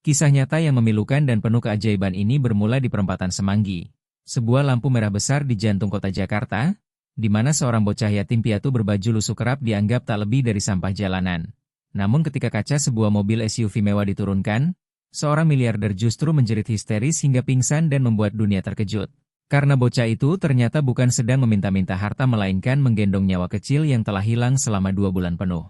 Kisah nyata yang memilukan dan penuh keajaiban ini bermula di perempatan Semanggi, sebuah lampu merah besar di jantung kota Jakarta, di mana seorang bocah yatim piatu berbaju lusuh kerap dianggap tak lebih dari sampah jalanan. Namun ketika kaca sebuah mobil SUV mewah diturunkan, seorang miliarder justru menjerit histeris hingga pingsan dan membuat dunia terkejut. Karena bocah itu ternyata bukan sedang meminta-minta harta melainkan menggendong nyawa kecil yang telah hilang selama 2 bulan penuh.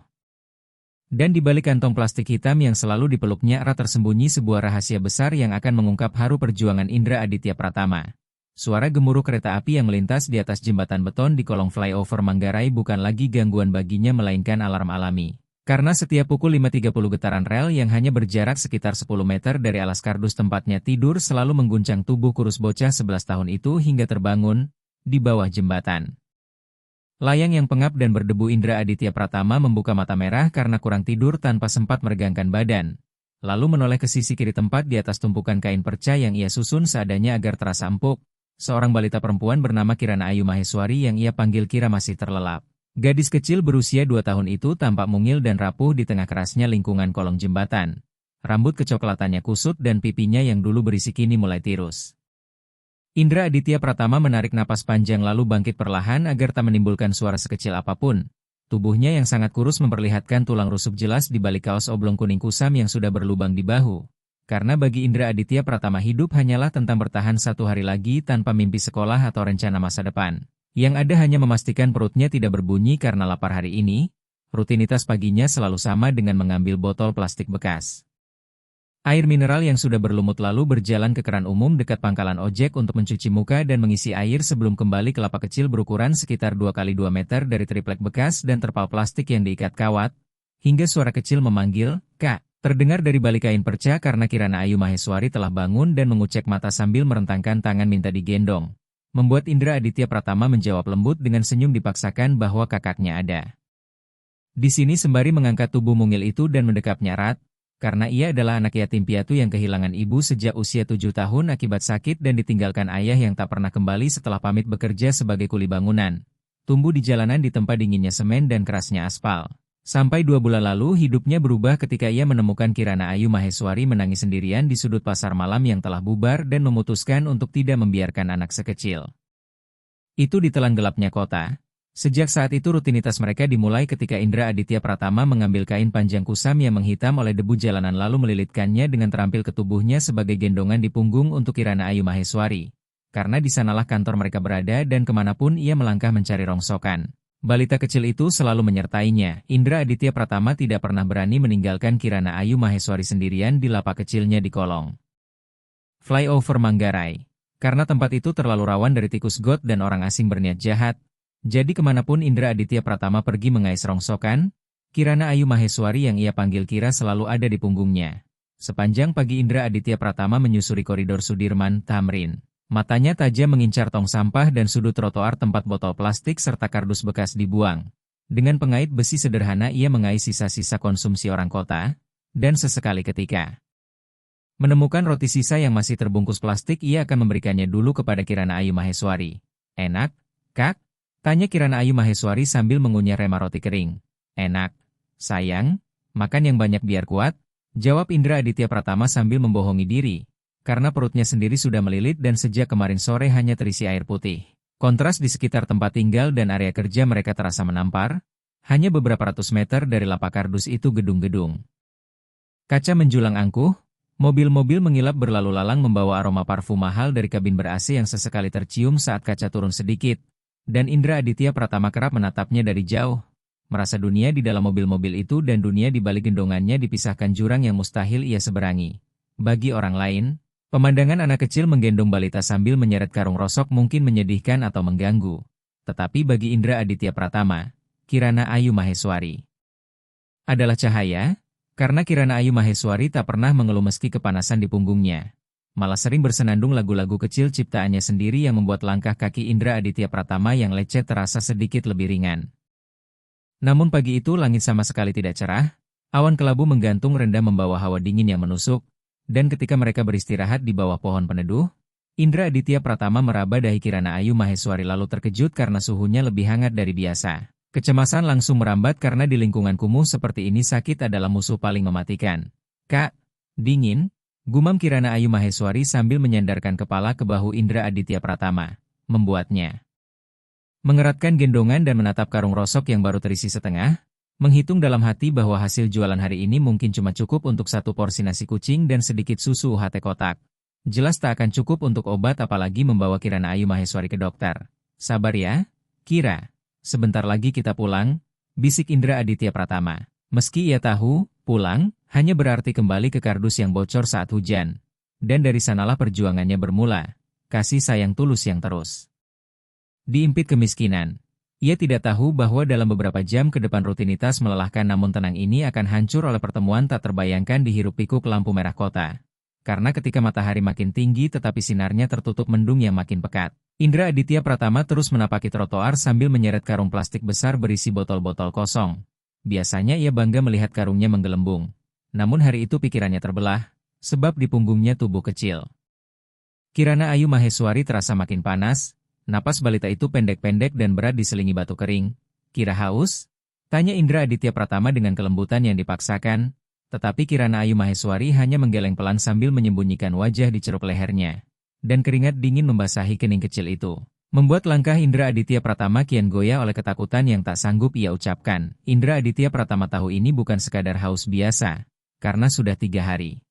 Dan di balik kantong plastik hitam yang selalu dipeluknya erat tersembunyi sebuah rahasia besar yang akan mengungkap haru perjuangan Indra Aditya Pratama. Suara gemuruh kereta api yang melintas di atas jembatan beton di kolong flyover Manggarai bukan lagi gangguan baginya melainkan alarm alami. Karena setiap pukul 5.30 getaran rel yang hanya berjarak sekitar 10 meter dari alas kardus tempatnya tidur selalu mengguncang tubuh kurus bocah 11 tahun itu hingga terbangun di bawah jembatan. Layang yang pengap dan berdebu Indra Aditya Pratama membuka mata merah karena kurang tidur tanpa sempat meregangkan badan. Lalu menoleh ke sisi kiri tempat di atas tumpukan kain perca yang ia susun seadanya agar terasa empuk. Seorang balita perempuan bernama Kirana Ayu Maheswari yang ia panggil Kira masih terlelap. Gadis kecil berusia 2 tahun itu tampak mungil dan rapuh di tengah kerasnya lingkungan kolong jembatan. Rambut kecoklatannya kusut dan pipinya yang dulu berisik kini mulai tirus. Indra Aditya Pratama menarik napas panjang lalu bangkit perlahan agar tak menimbulkan suara sekecil apapun. Tubuhnya yang sangat kurus memperlihatkan tulang rusuk jelas di balik kaos oblong kuning kusam yang sudah berlubang di bahu. Karena bagi Indra Aditya Pratama hidup hanyalah tentang bertahan 1 hari lagi tanpa mimpi sekolah atau rencana masa depan. Yang ada hanya memastikan perutnya tidak berbunyi karena lapar hari ini. Rutinitas paginya selalu sama dengan mengambil botol plastik bekas. Air mineral yang sudah berlumut lalu berjalan ke keran umum dekat pangkalan ojek untuk mencuci muka dan mengisi air sebelum kembali ke lapak kecil berukuran sekitar 2x2 meter dari triplek bekas dan terpal plastik yang diikat kawat, hingga suara kecil memanggil, "Kak!" terdengar dari balik kain perca karena Kirana Ayu Maheswari telah bangun dan mengucek mata sambil merentangkan tangan minta digendong. Membuat Indra Aditya Pratama menjawab lembut dengan senyum dipaksakan bahwa kakaknya ada. Di sini sembari mengangkat tubuh mungil itu dan mendekapnya erat, karena ia adalah anak yatim piatu yang kehilangan ibu sejak usia 7 tahun akibat sakit dan ditinggalkan ayah yang tak pernah kembali setelah pamit bekerja sebagai kuli bangunan. Tumbuh di jalanan di tempat dinginnya semen dan kerasnya aspal. Sampai 2 bulan lalu hidupnya berubah ketika ia menemukan Kirana Ayu Maheswari menangis sendirian di sudut pasar malam yang telah bubar dan memutuskan untuk tidak membiarkan anak sekecil itu ditelan gelapnya kota. Sejak saat itu rutinitas mereka dimulai ketika Indra Aditya Pratama mengambil kain panjang kusam yang menghitam oleh debu jalanan lalu melilitkannya dengan terampil ke tubuhnya sebagai gendongan di punggung untuk Kirana Ayu Maheswari. Karena di sanalah kantor mereka berada dan kemanapun ia melangkah mencari rongsokan. Balita kecil itu selalu menyertainya. Indra Aditya Pratama tidak pernah berani meninggalkan Kirana Ayu Maheswari sendirian di lapak kecilnya di kolong flyover Manggarai. Karena tempat itu terlalu rawan dari tikus got dan orang asing berniat jahat. Jadi kemanapun Indra Aditya Pratama pergi mengais rongsokan, Kirana Ayu Maheswari yang ia panggil Kira selalu ada di punggungnya. Sepanjang pagi Indra Aditya Pratama menyusuri koridor Sudirman, Tamrin. Matanya tajam mengincar tong sampah dan sudut trotoar tempat botol plastik serta kardus bekas dibuang. Dengan pengait besi sederhana ia mengais sisa-sisa konsumsi orang kota, dan sesekali ketika menemukan roti sisa yang masih terbungkus plastik ia akan memberikannya dulu kepada Kirana Ayu Maheswari. "Enak, Kak?" tanya Kirana Ayu Maheswari sambil mengunyah rema roti kering. "Enak, sayang, makan yang banyak biar kuat," jawab Indra Aditya Pratama sambil membohongi diri. Karena perutnya sendiri sudah melilit dan sejak kemarin sore hanya terisi air putih. Kontras di sekitar tempat tinggal dan area kerja mereka terasa menampar. Hanya beberapa ratus meter dari lapak kardus itu gedung-gedung. Kaca menjulang angkuh, mobil-mobil mengilap berlalu lalang membawa aroma parfum mahal dari kabin ber-AC yang sesekali tercium saat kaca turun sedikit. Dan Indra Aditya Pratama kerap menatapnya dari jauh. Merasa dunia di dalam mobil-mobil itu dan dunia di balik gendongannya dipisahkan jurang yang mustahil ia seberangi. Bagi orang lain, pemandangan anak kecil menggendong balita sambil menyeret karung rosok mungkin menyedihkan atau mengganggu. Tetapi bagi Indra Aditya Pratama, Kirana Ayu Maheswari adalah cahaya, karena Kirana Ayu Maheswari tak pernah mengeluh meski kepanasan di punggungnya. Malah sering bersenandung lagu-lagu kecil ciptaannya sendiri yang membuat langkah kaki Indra Aditya Pratama yang lecet terasa sedikit lebih ringan. Namun pagi itu langit sama sekali tidak cerah, awan kelabu menggantung rendah membawa hawa dingin yang menusuk, dan ketika mereka beristirahat di bawah pohon peneduh, Indra Aditya Pratama meraba dahi Kirana Ayu Maheswari lalu terkejut karena suhunya lebih hangat dari biasa. Kecemasan langsung merambat karena di lingkungan kumuh seperti ini sakit adalah musuh paling mematikan. "Kak, dingin?" Gumam Kirana Ayu Maheswari sambil menyandarkan kepala ke bahu Indra Aditya Pratama, membuatnya mengeratkan gendongan dan menatap karung rosok yang baru terisi setengah, menghitung dalam hati bahwa hasil jualan hari ini mungkin cuma cukup untuk satu porsi nasi kucing dan sedikit susu UHT kotak. Jelas tak akan cukup untuk obat apalagi membawa Kirana Ayu Maheswari ke dokter. Sabar ya, Kira. Sebentar lagi kita pulang, bisik Indra Aditya Pratama. Meski ia tahu, pulang, hanya berarti kembali ke kardus yang bocor saat hujan. Dan dari sanalah perjuangannya bermula. Kasih sayang tulus yang terus diimpit kemiskinan. Ia tidak tahu bahwa dalam beberapa jam ke depan rutinitas melelahkan namun tenang ini akan hancur oleh pertemuan tak terbayangkan di hiruk-pikuk lampu merah kota. Karena ketika matahari makin tinggi tetapi sinarnya tertutup mendung yang makin pekat, Indra Aditya Pratama terus menapaki trotoar sambil menyeret karung plastik besar berisi botol-botol kosong. Biasanya ia bangga melihat karungnya menggelembung. Namun hari itu pikirannya terbelah, sebab di punggungnya tubuh kecil Kirana Ayu Maheswari terasa makin panas. Napas balita itu pendek-pendek dan berat diselingi batu kering. Kira haus? Tanya Indra Aditya Pratama dengan kelembutan yang dipaksakan, tetapi Kirana Ayu Maheswari hanya menggeleng pelan sambil menyembunyikan wajah di ceruk lehernya. Dan keringat dingin membasahi kening kecil itu. Membuat langkah Indra Aditya Pratama kian goyah oleh ketakutan yang tak sanggup ia ucapkan. Indra Aditya Pratama tahu ini bukan sekadar haus biasa, karena sudah 3 hari.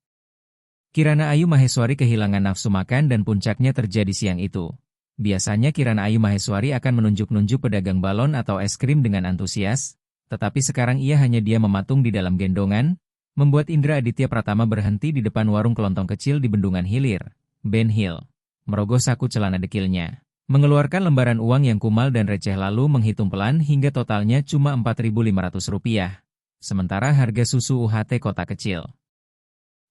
Kirana Ayu Maheswari kehilangan nafsu makan dan puncaknya terjadi siang itu. Biasanya Kirana Ayu Maheswari akan menunjuk-nunjuk pedagang balon atau es krim dengan antusias, tetapi sekarang ia hanya diam mematung di dalam gendongan, membuat Indra Aditya Pratama berhenti di depan warung kelontong kecil di Bendungan Hilir, Ben Hill. Merogoh saku celana dekilnya, mengeluarkan lembaran uang yang kumal dan receh lalu menghitung pelan hingga totalnya cuma Rp4.500. Sementara harga susu UHT kotak kecil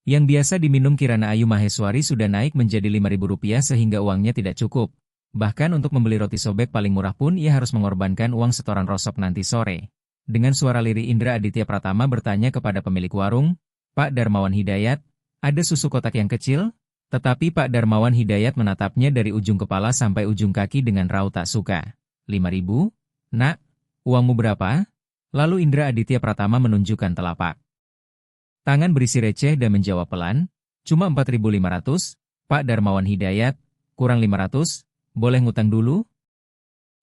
yang biasa diminum Kirana Ayu Maheswari sudah naik menjadi Rp5.000 sehingga uangnya tidak cukup. Bahkan untuk membeli roti sobek paling murah pun ia harus mengorbankan uang setoran rosok nanti sore. Dengan suara lirih Indra Aditya Pratama bertanya kepada pemilik warung, "Pak Darmawan Hidayat, ada susu kotak yang kecil?" Tetapi Pak Darmawan Hidayat menatapnya dari ujung kepala sampai ujung kaki dengan raut tak suka. 5.000? Nak, uangmu berapa? Lalu Indra Aditya Pratama menunjukkan telapak tangan berisi receh dan menjawab pelan, "Cuma 4.500, Pak Darmawan Hidayat, kurang 500. Boleh ngutang dulu?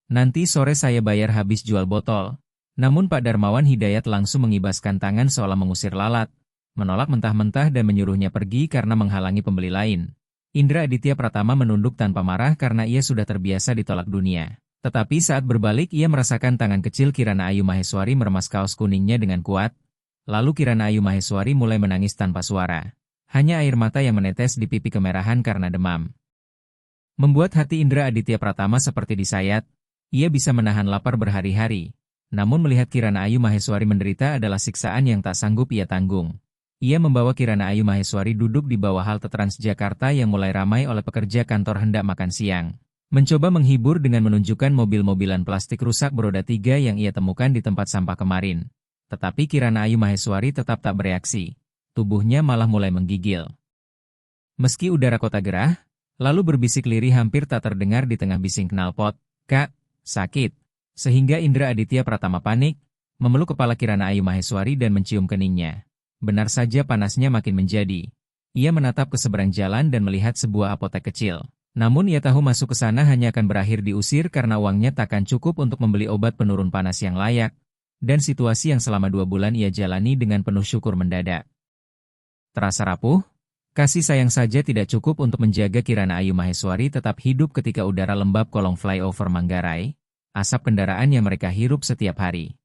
Nanti sore saya bayar habis jual botol." Namun Pak Darmawan Hidayat langsung mengibaskan tangan seolah mengusir lalat, menolak mentah-mentah dan menyuruhnya pergi karena menghalangi pembeli lain. Indra Aditya Pratama menunduk tanpa marah karena ia sudah terbiasa ditolak dunia. Tetapi saat berbalik ia merasakan tangan kecil Kirana Ayu Maheswari meremas kaos kuningnya dengan kuat. Lalu Kirana Ayu Maheswari mulai menangis tanpa suara. Hanya air mata yang menetes di pipi kemerahan karena demam. Membuat hati Indra Aditya Pratama seperti disayat, ia bisa menahan lapar berhari-hari. Namun melihat Kirana Ayu Maheswari menderita adalah siksaan yang tak sanggup ia tanggung. Ia membawa Kirana Ayu Maheswari duduk di bawah halte Transjakarta yang mulai ramai oleh pekerja kantor hendak makan siang. Mencoba menghibur dengan menunjukkan mobil-mobilan plastik rusak beroda 3 yang ia temukan di tempat sampah kemarin. Tetapi Kirana Ayu Maheswari tetap tak bereaksi. Tubuhnya malah mulai menggigil. Meski udara kota gerah, lalu berbisik lirih hampir tak terdengar di tengah bising knalpot, "Kak, sakit." Sehingga Indra Aditya Pratama panik, memeluk kepala Kirana Ayu Maheswari dan mencium keningnya. Benar saja panasnya makin menjadi. Ia menatap ke seberang jalan dan melihat sebuah apotek kecil. Namun ia tahu masuk ke sana hanya akan berakhir diusir karena uangnya takkan cukup untuk membeli obat penurun panas yang layak. Dan situasi yang selama 2 bulan ia jalani dengan penuh syukur mendadak terasa rapuh. Kasih sayang saja tidak cukup untuk menjaga Kirana Ayu Maheswari tetap hidup ketika udara lembab kolong flyover Manggarai, asap kendaraan yang mereka hirup setiap hari.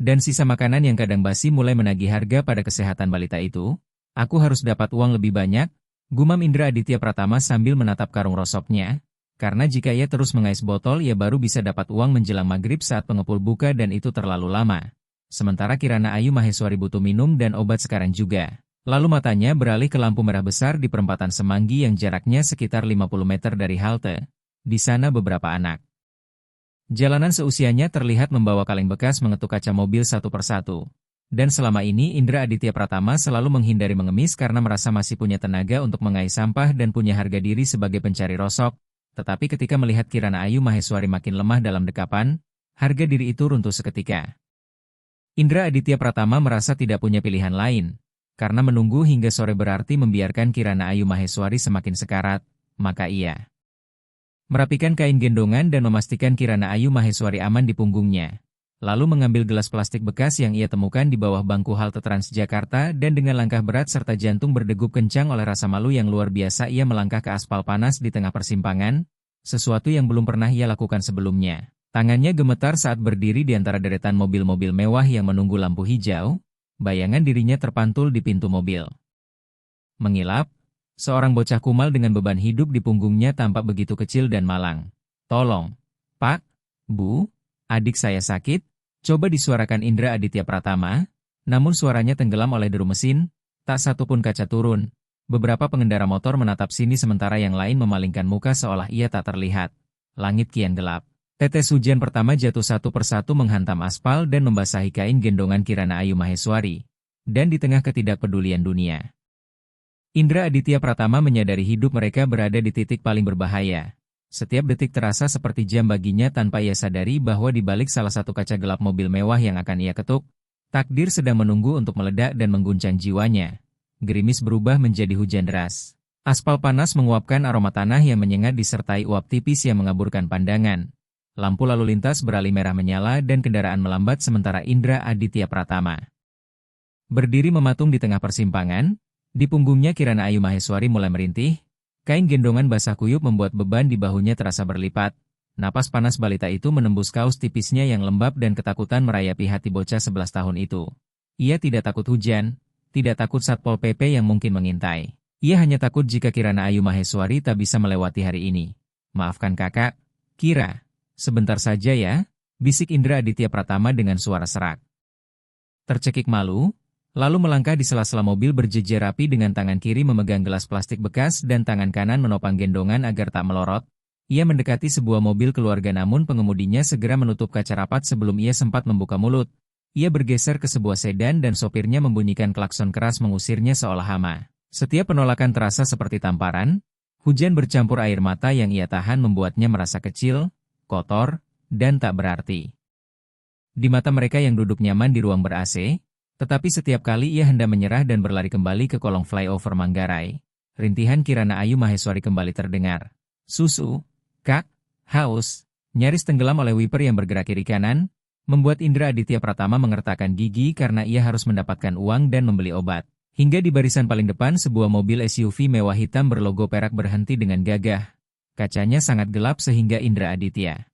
Dan sisa makanan yang kadang basi mulai menagih harga pada kesehatan balita itu. "Aku harus dapat uang lebih banyak," gumam Indra Aditya Pratama sambil menatap karung rosoknya. Karena jika ia terus mengais botol ia baru bisa dapat uang menjelang maghrib saat pengepul buka dan itu terlalu lama. Sementara Kirana Ayu Maheswari butuh minum dan obat sekarang juga. Lalu matanya beralih ke lampu merah besar di perempatan Semanggi yang jaraknya sekitar 50 meter dari halte. Di sana beberapa anak jalanan seusianya terlihat membawa kaleng bekas mengetuk kaca mobil satu persatu. Dan selama ini Indra Aditya Pratama selalu menghindari mengemis karena merasa masih punya tenaga untuk mengais sampah dan punya harga diri sebagai pencari rosok. Tetapi ketika melihat Kirana Ayu Maheswari makin lemah dalam dekapan, harga diri itu runtuh seketika. Indra Aditya Pratama merasa tidak punya pilihan lain. Karena menunggu hingga sore berarti membiarkan Kirana Ayu Maheswari semakin sekarat, maka ia merapikan kain gendongan dan memastikan Kirana Ayu Maheswari aman di punggungnya. Lalu mengambil gelas plastik bekas yang ia temukan di bawah bangku halte Transjakarta dan dengan langkah berat serta jantung berdegup kencang oleh rasa malu yang luar biasa ia melangkah ke aspal panas di tengah persimpangan, sesuatu yang belum pernah ia lakukan sebelumnya. Tangannya gemetar saat berdiri di antara deretan mobil-mobil mewah yang menunggu lampu hijau, bayangan dirinya terpantul di pintu mobil. Mengilap, seorang bocah kumal dengan beban hidup di punggungnya tampak begitu kecil dan malang. "Tolong, Pak, Bu, adik saya sakit," coba disuarakan Indra Aditya Pratama, namun suaranya tenggelam oleh deru mesin, tak satu pun kaca turun. Beberapa pengendara motor menatap sini sementara yang lain memalingkan muka seolah ia tak terlihat. Langit kian gelap. Tetes hujan pertama jatuh satu persatu menghantam aspal dan membasahi kain gendongan Kirana Ayu Maheswari. Dan di tengah ketidakpedulian dunia, Indra Aditya Pratama menyadari hidup mereka berada di titik paling berbahaya. Setiap detik terasa seperti jam baginya tanpa ia sadari bahwa di balik salah satu kaca gelap mobil mewah yang akan ia ketuk, takdir sedang menunggu untuk meledak dan mengguncang jiwanya. Gerimis berubah menjadi hujan deras. Aspal panas menguapkan aroma tanah yang menyengat disertai uap tipis yang mengaburkan pandangan. Lampu lalu lintas beralih merah menyala dan kendaraan melambat sementara Indra Aditya Pratama berdiri mematung di tengah persimpangan. Di punggungnya Kirana Ayu Maheswari mulai merintih. Kain gendongan basah kuyup membuat beban di bahunya terasa berlipat. Napas panas balita itu menembus kaos tipisnya yang lembab dan ketakutan merayapi hati bocah 11 tahun itu. Ia tidak takut hujan, tidak takut Satpol PP yang mungkin mengintai. Ia hanya takut jika Kirana Ayu Maheswari tak bisa melewati hari ini. "Maafkan kakak, Kira. Sebentar saja ya," bisik Indra Aditya Pratama dengan suara serak. Tercekik malu, lalu melangkah di sela-sela mobil berjejer rapi dengan tangan kiri memegang gelas plastik bekas dan tangan kanan menopang gendongan agar tak melorot. Ia mendekati sebuah mobil keluarga namun pengemudinya segera menutup kaca rapat sebelum ia sempat membuka mulut. Ia bergeser ke sebuah sedan dan sopirnya membunyikan klakson keras mengusirnya seolah hama. Setiap penolakan terasa seperti tamparan. Hujan bercampur air mata yang ia tahan membuatnya merasa kecil, kotor, dan tak berarti. Di mata mereka yang duduk nyaman di ruang ber-AC, tetapi setiap kali ia hendak menyerah dan berlari kembali ke kolong flyover Manggarai, rintihan Kirana Ayu Maheswari kembali terdengar. "Susu, Kak, haus," nyaris tenggelam oleh wiper yang bergerak kiri kanan, membuat Indra Aditya Pratama mengertakkan gigi karena ia harus mendapatkan uang dan membeli obat. Hingga di barisan paling depan sebuah mobil SUV mewah hitam berlogo perak berhenti dengan gagah. Kacanya sangat gelap sehingga Indra Aditya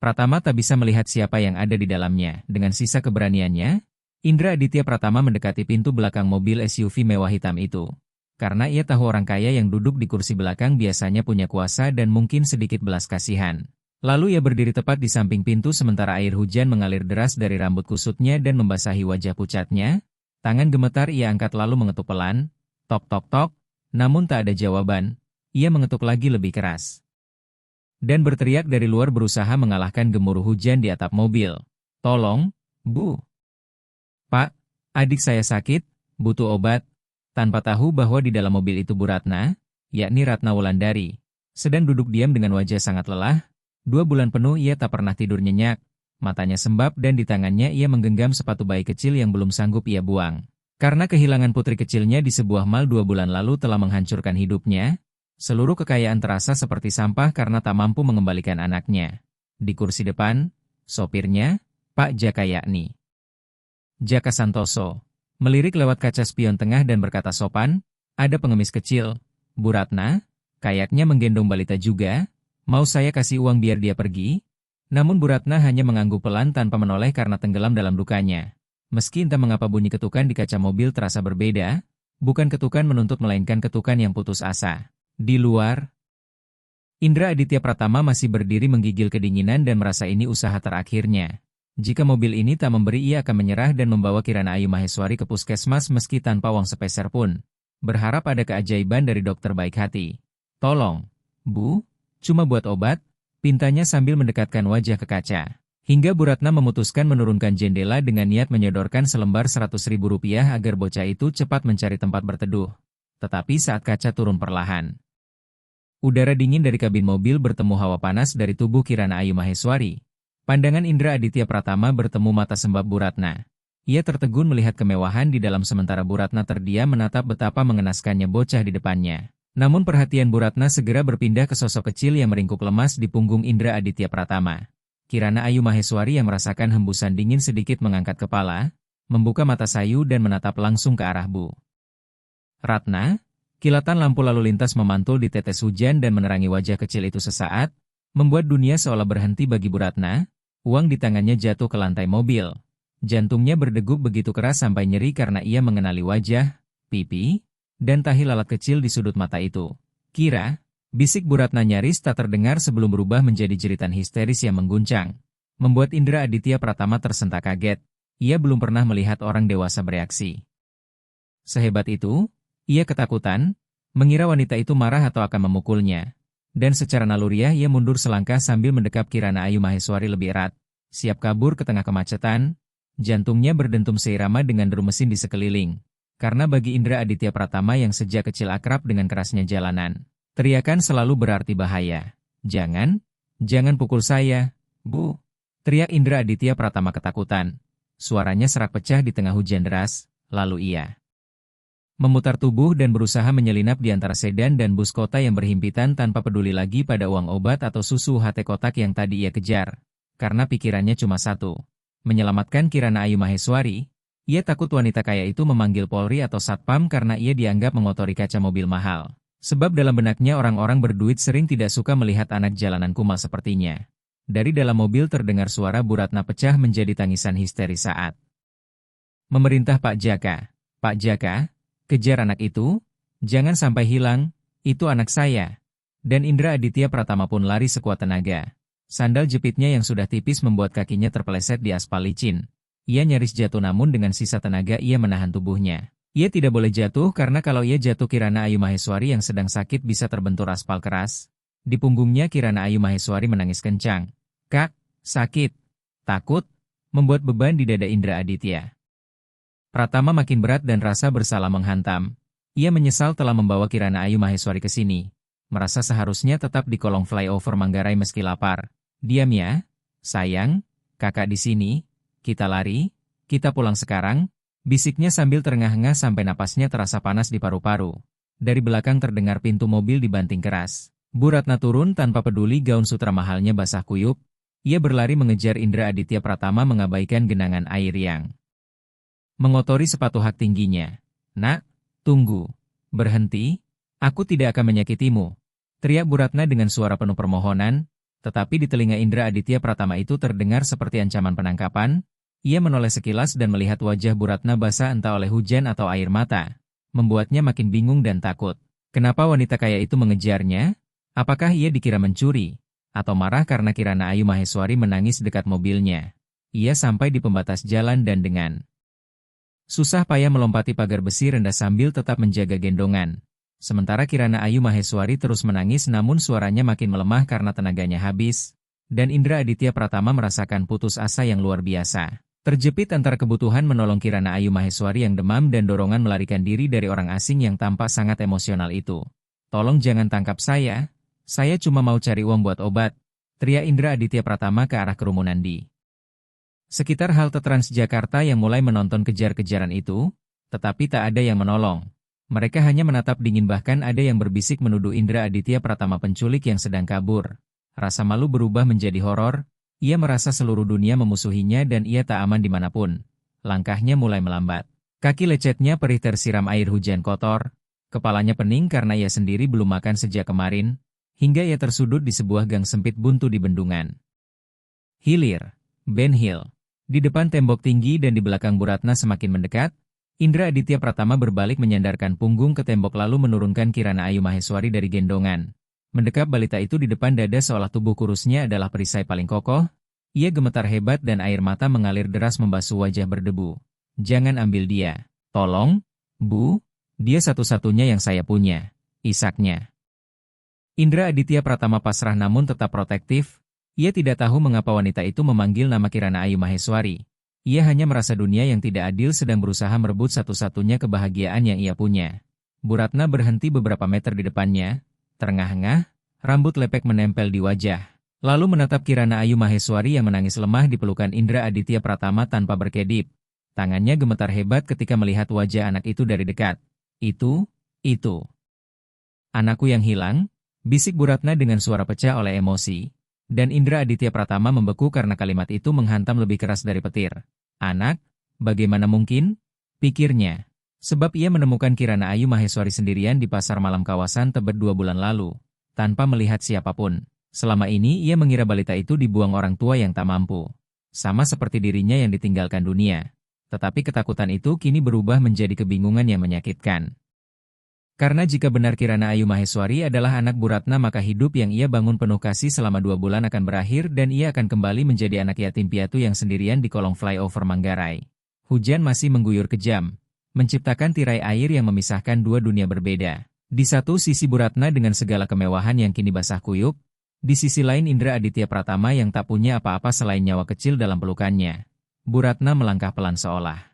Pratama tak bisa melihat siapa yang ada di dalamnya. Dengan sisa keberaniannya, Indra Aditya Pratama mendekati pintu belakang mobil SUV mewah hitam itu. Karena ia tahu orang kaya yang duduk di kursi belakang biasanya punya kuasa dan mungkin sedikit belas kasihan. Lalu ia berdiri tepat di samping pintu sementara air hujan mengalir deras dari rambut kusutnya dan membasahi wajah pucatnya. Tangan gemetar ia angkat lalu mengetuk pelan. Tok tok tok, namun tak ada jawaban. Ia mengetuk lagi lebih keras. Dan berteriak dari luar berusaha mengalahkan gemuruh hujan di atap mobil. "Tolong, Bu. Pak, adik saya sakit, butuh obat." Tanpa tahu bahwa di dalam mobil itu Bu Ratna, yakni Ratna Wulandari, sedang duduk diam dengan wajah sangat lelah. 2 bulan penuh ia tak pernah tidur nyenyak, matanya sembab dan di tangannya ia menggenggam sepatu bayi kecil yang belum sanggup ia buang. Karena kehilangan putri kecilnya di sebuah mal 2 bulan lalu telah menghancurkan hidupnya, seluruh kekayaan terasa seperti sampah karena tak mampu mengembalikan anaknya. Di kursi depan, sopirnya, Pak Jaka yakni Jaka Santoso, melirik lewat kaca spion tengah dan berkata sopan, "Ada pengemis kecil, Bu Ratna, kayaknya menggendong balita juga, mau saya kasih uang biar dia pergi?" Namun Bu Ratna hanya mengangguk pelan tanpa menoleh karena tenggelam dalam dukanya. Meski entah mengapa bunyi ketukan di kaca mobil terasa berbeda, bukan ketukan menuntut melainkan ketukan yang putus asa. Di luar, Indra Aditya Pratama masih berdiri menggigil kedinginan dan merasa ini usaha terakhirnya. Jika mobil ini tak memberi ia akan menyerah dan membawa Kirana Ayu Maheswari ke puskesmas meski tanpa uang sepeser pun. Berharap ada keajaiban dari dokter baik hati. "Tolong, Bu, cuma buat obat," pintanya sambil mendekatkan wajah ke kaca. Hingga Bu Ratna memutuskan menurunkan jendela dengan niat menyodorkan selembar Rp100.000 agar bocah itu cepat mencari tempat berteduh. Tetapi saat kaca turun perlahan, udara dingin dari kabin mobil bertemu hawa panas dari tubuh Kirana Ayu Maheswari. Pandangan Indra Aditya Pratama bertemu mata sembab Bu Ratna. Ia tertegun melihat kemewahan di dalam sementara Bu Ratna terdiam menatap betapa mengenaskannya bocah di depannya. Namun perhatian Bu Ratna segera berpindah ke sosok kecil yang meringkuk lemas di punggung Indra Aditya Pratama. Kirana Ayu Maheswari yang merasakan hembusan dingin sedikit mengangkat kepala, membuka mata sayu dan menatap langsung ke arah Bu Ratna. Kilatan lampu lalu lintas memantul di tetes hujan dan menerangi wajah kecil itu sesaat, membuat dunia seolah berhenti bagi Bu Ratna. Uang di tangannya jatuh ke lantai mobil. Jantungnya berdegup begitu keras sampai nyeri karena ia mengenali wajah, pipi, dan tahi lalat kecil di sudut mata itu. Kira, bisik Bu Ratna nyaris tak terdengar sebelum berubah menjadi jeritan histeris yang mengguncang. Membuat Indra Aditya Pratama tersentak kaget. Ia belum pernah melihat orang dewasa bereaksi sehebat itu. Ia ketakutan, mengira wanita itu marah atau akan memukulnya. Dan secara naluriah ia mundur selangkah sambil mendekap Kirana Ayu Maheswari lebih erat. Siap kabur ke tengah kemacetan. Jantungnya berdentum seirama dengan deru mesin di sekeliling. Karena bagi Indra Aditya Pratama yang sejak kecil akrab dengan kerasnya jalanan, teriakan selalu berarti bahaya. Jangan pukul saya, Bu. Teriak Indra Aditya Pratama ketakutan. Suaranya serak pecah di tengah hujan deras, lalu ia memutar tubuh dan berusaha menyelinap di antara sedan dan bus kota yang berhimpitan tanpa peduli lagi pada uang obat atau susu UHT kotak yang tadi ia kejar. Karena pikirannya cuma satu, menyelamatkan Kirana Ayu Maheswari. Ia takut wanita kaya itu memanggil Polri atau Satpam karena ia dianggap mengotori kaca mobil mahal. Sebab dalam benaknya orang-orang berduit sering tidak suka melihat anak jalanan kumal sepertinya. Dari dalam mobil terdengar suara Bu Ratna pecah menjadi tangisan histeris saat memerintah Pak Jaka, kejar anak itu, jangan sampai hilang, itu anak saya. Dan Indra Aditya Pratama pun lari sekuat tenaga. Sandal jepitnya yang sudah tipis membuat kakinya terpeleset di aspal licin. Ia nyaris jatuh namun dengan sisa tenaga ia menahan tubuhnya. Ia tidak boleh jatuh karena kalau ia jatuh Kirana Ayu Maheswari yang sedang sakit bisa terbentur aspal keras. Di punggungnya Kirana Ayu Maheswari menangis kencang. Kak, sakit, takut, membuat beban di dada Indra Aditya Pratama makin berat dan rasa bersalah menghantam. Ia menyesal telah membawa Kirana Ayu Maheswari ke sini. Merasa seharusnya tetap di kolong flyover Manggarai meski lapar. Diam ya, sayang, kakak di sini, kita lari, kita pulang sekarang, bisiknya sambil terengah-engah sampai napasnya terasa panas di paru-paru. Dari belakang terdengar pintu mobil dibanting keras. Bu Ratna turun tanpa peduli gaun sutra mahalnya basah kuyup. Ia berlari mengejar Indra Aditya Pratama mengabaikan genangan air yang mengotori sepatu hak tingginya. Nak, tunggu. Berhenti, aku tidak akan menyakitimu. Teriak Bu Ratna dengan suara penuh permohonan, tetapi di telinga Indra Aditya Pratama itu terdengar seperti ancaman penangkapan. Ia menoleh sekilas dan melihat wajah Bu Ratna basah entah oleh hujan atau air mata. Membuatnya makin bingung dan takut. Kenapa wanita kaya itu mengejarnya? Apakah ia dikira mencuri? Atau marah karena Kirana Ayu Maheswari menangis dekat mobilnya? Ia sampai di pembatas jalan dan dengan susah payah melompati pagar besi rendah sambil tetap menjaga gendongan. Sementara Kirana Ayu Maheswari terus menangis namun suaranya makin melemah karena tenaganya habis. Dan Indra Aditya Pratama merasakan putus asa yang luar biasa. Terjepit antara kebutuhan menolong Kirana Ayu Maheswari yang demam dan dorongan melarikan diri dari orang asing yang tampak sangat emosional itu. Tolong jangan tangkap saya cuma mau cari uang buat obat. Teriak Indra Aditya Pratama ke arah kerumunan di sekitar halte Transjakarta yang mulai menonton kejar-kejaran itu, tetapi tak ada yang menolong. Mereka hanya menatap dingin bahkan ada yang berbisik menuduh Indra Aditya Pratama penculik yang sedang kabur. Rasa malu berubah menjadi horor, ia merasa seluruh dunia memusuhinya dan ia tak aman dimanapun. Langkahnya mulai melambat. Kaki lecetnya perih tersiram air hujan kotor, kepalanya pening karena ia sendiri belum makan sejak kemarin, hingga ia tersudut di sebuah gang sempit buntu di bendungan hilir, Ben Hill. Di depan tembok tinggi dan di belakang Bu Ratna semakin mendekat, Indra Aditya Pratama berbalik menyandarkan punggung ke tembok lalu menurunkan Kirana Ayu Maheswari dari gendongan. Mendekap balita itu di depan dada seolah tubuh kurusnya adalah perisai paling kokoh. Ia gemetar hebat dan air mata mengalir deras membasuh wajah berdebu. Jangan ambil dia. Tolong, Bu, dia satu-satunya yang saya punya. Isaknya. Indra Aditya Pratama pasrah namun tetap protektif. Ia tidak tahu mengapa wanita itu memanggil nama Kirana Ayu Maheswari. Ia hanya merasa dunia yang tidak adil sedang berusaha merebut satu-satunya kebahagiaan yang ia punya. Bu Ratna berhenti beberapa meter di depannya, terengah-engah, rambut lepek menempel di wajah. Lalu menatap Kirana Ayu Maheswari yang menangis lemah di pelukan Indra Aditya Pratama tanpa berkedip. Tangannya gemetar hebat ketika melihat wajah anak itu dari dekat. Itu. Anakku yang hilang? Bisik Bu Ratna dengan suara pecah oleh emosi. Dan Indra Aditya Pratama membeku karena kalimat itu menghantam lebih keras dari petir. Anak? Bagaimana mungkin? Pikirnya. Sebab ia menemukan Kirana Ayu Maheswari sendirian di pasar malam kawasan Tebet 2 bulan lalu. Tanpa melihat siapapun. Selama ini ia mengira balita itu dibuang orang tua yang tak mampu. Sama seperti dirinya yang ditinggalkan dunia. Tetapi ketakutan itu kini berubah menjadi kebingungan yang menyakitkan. Karena jika benar Kirana Ayu Maheswari adalah anak Bu Ratna, maka hidup yang ia bangun penuh kasih selama 2 bulan akan berakhir dan ia akan kembali menjadi anak yatim piatu yang sendirian di kolong flyover Manggarai. Hujan masih mengguyur kejam, menciptakan tirai air yang memisahkan dua dunia berbeda. Di satu sisi Bu Ratna dengan segala kemewahan yang kini basah kuyup, di sisi lain Indra Aditya Pratama yang tak punya apa-apa selain nyawa kecil dalam pelukannya. Bu Ratna melangkah pelan seolah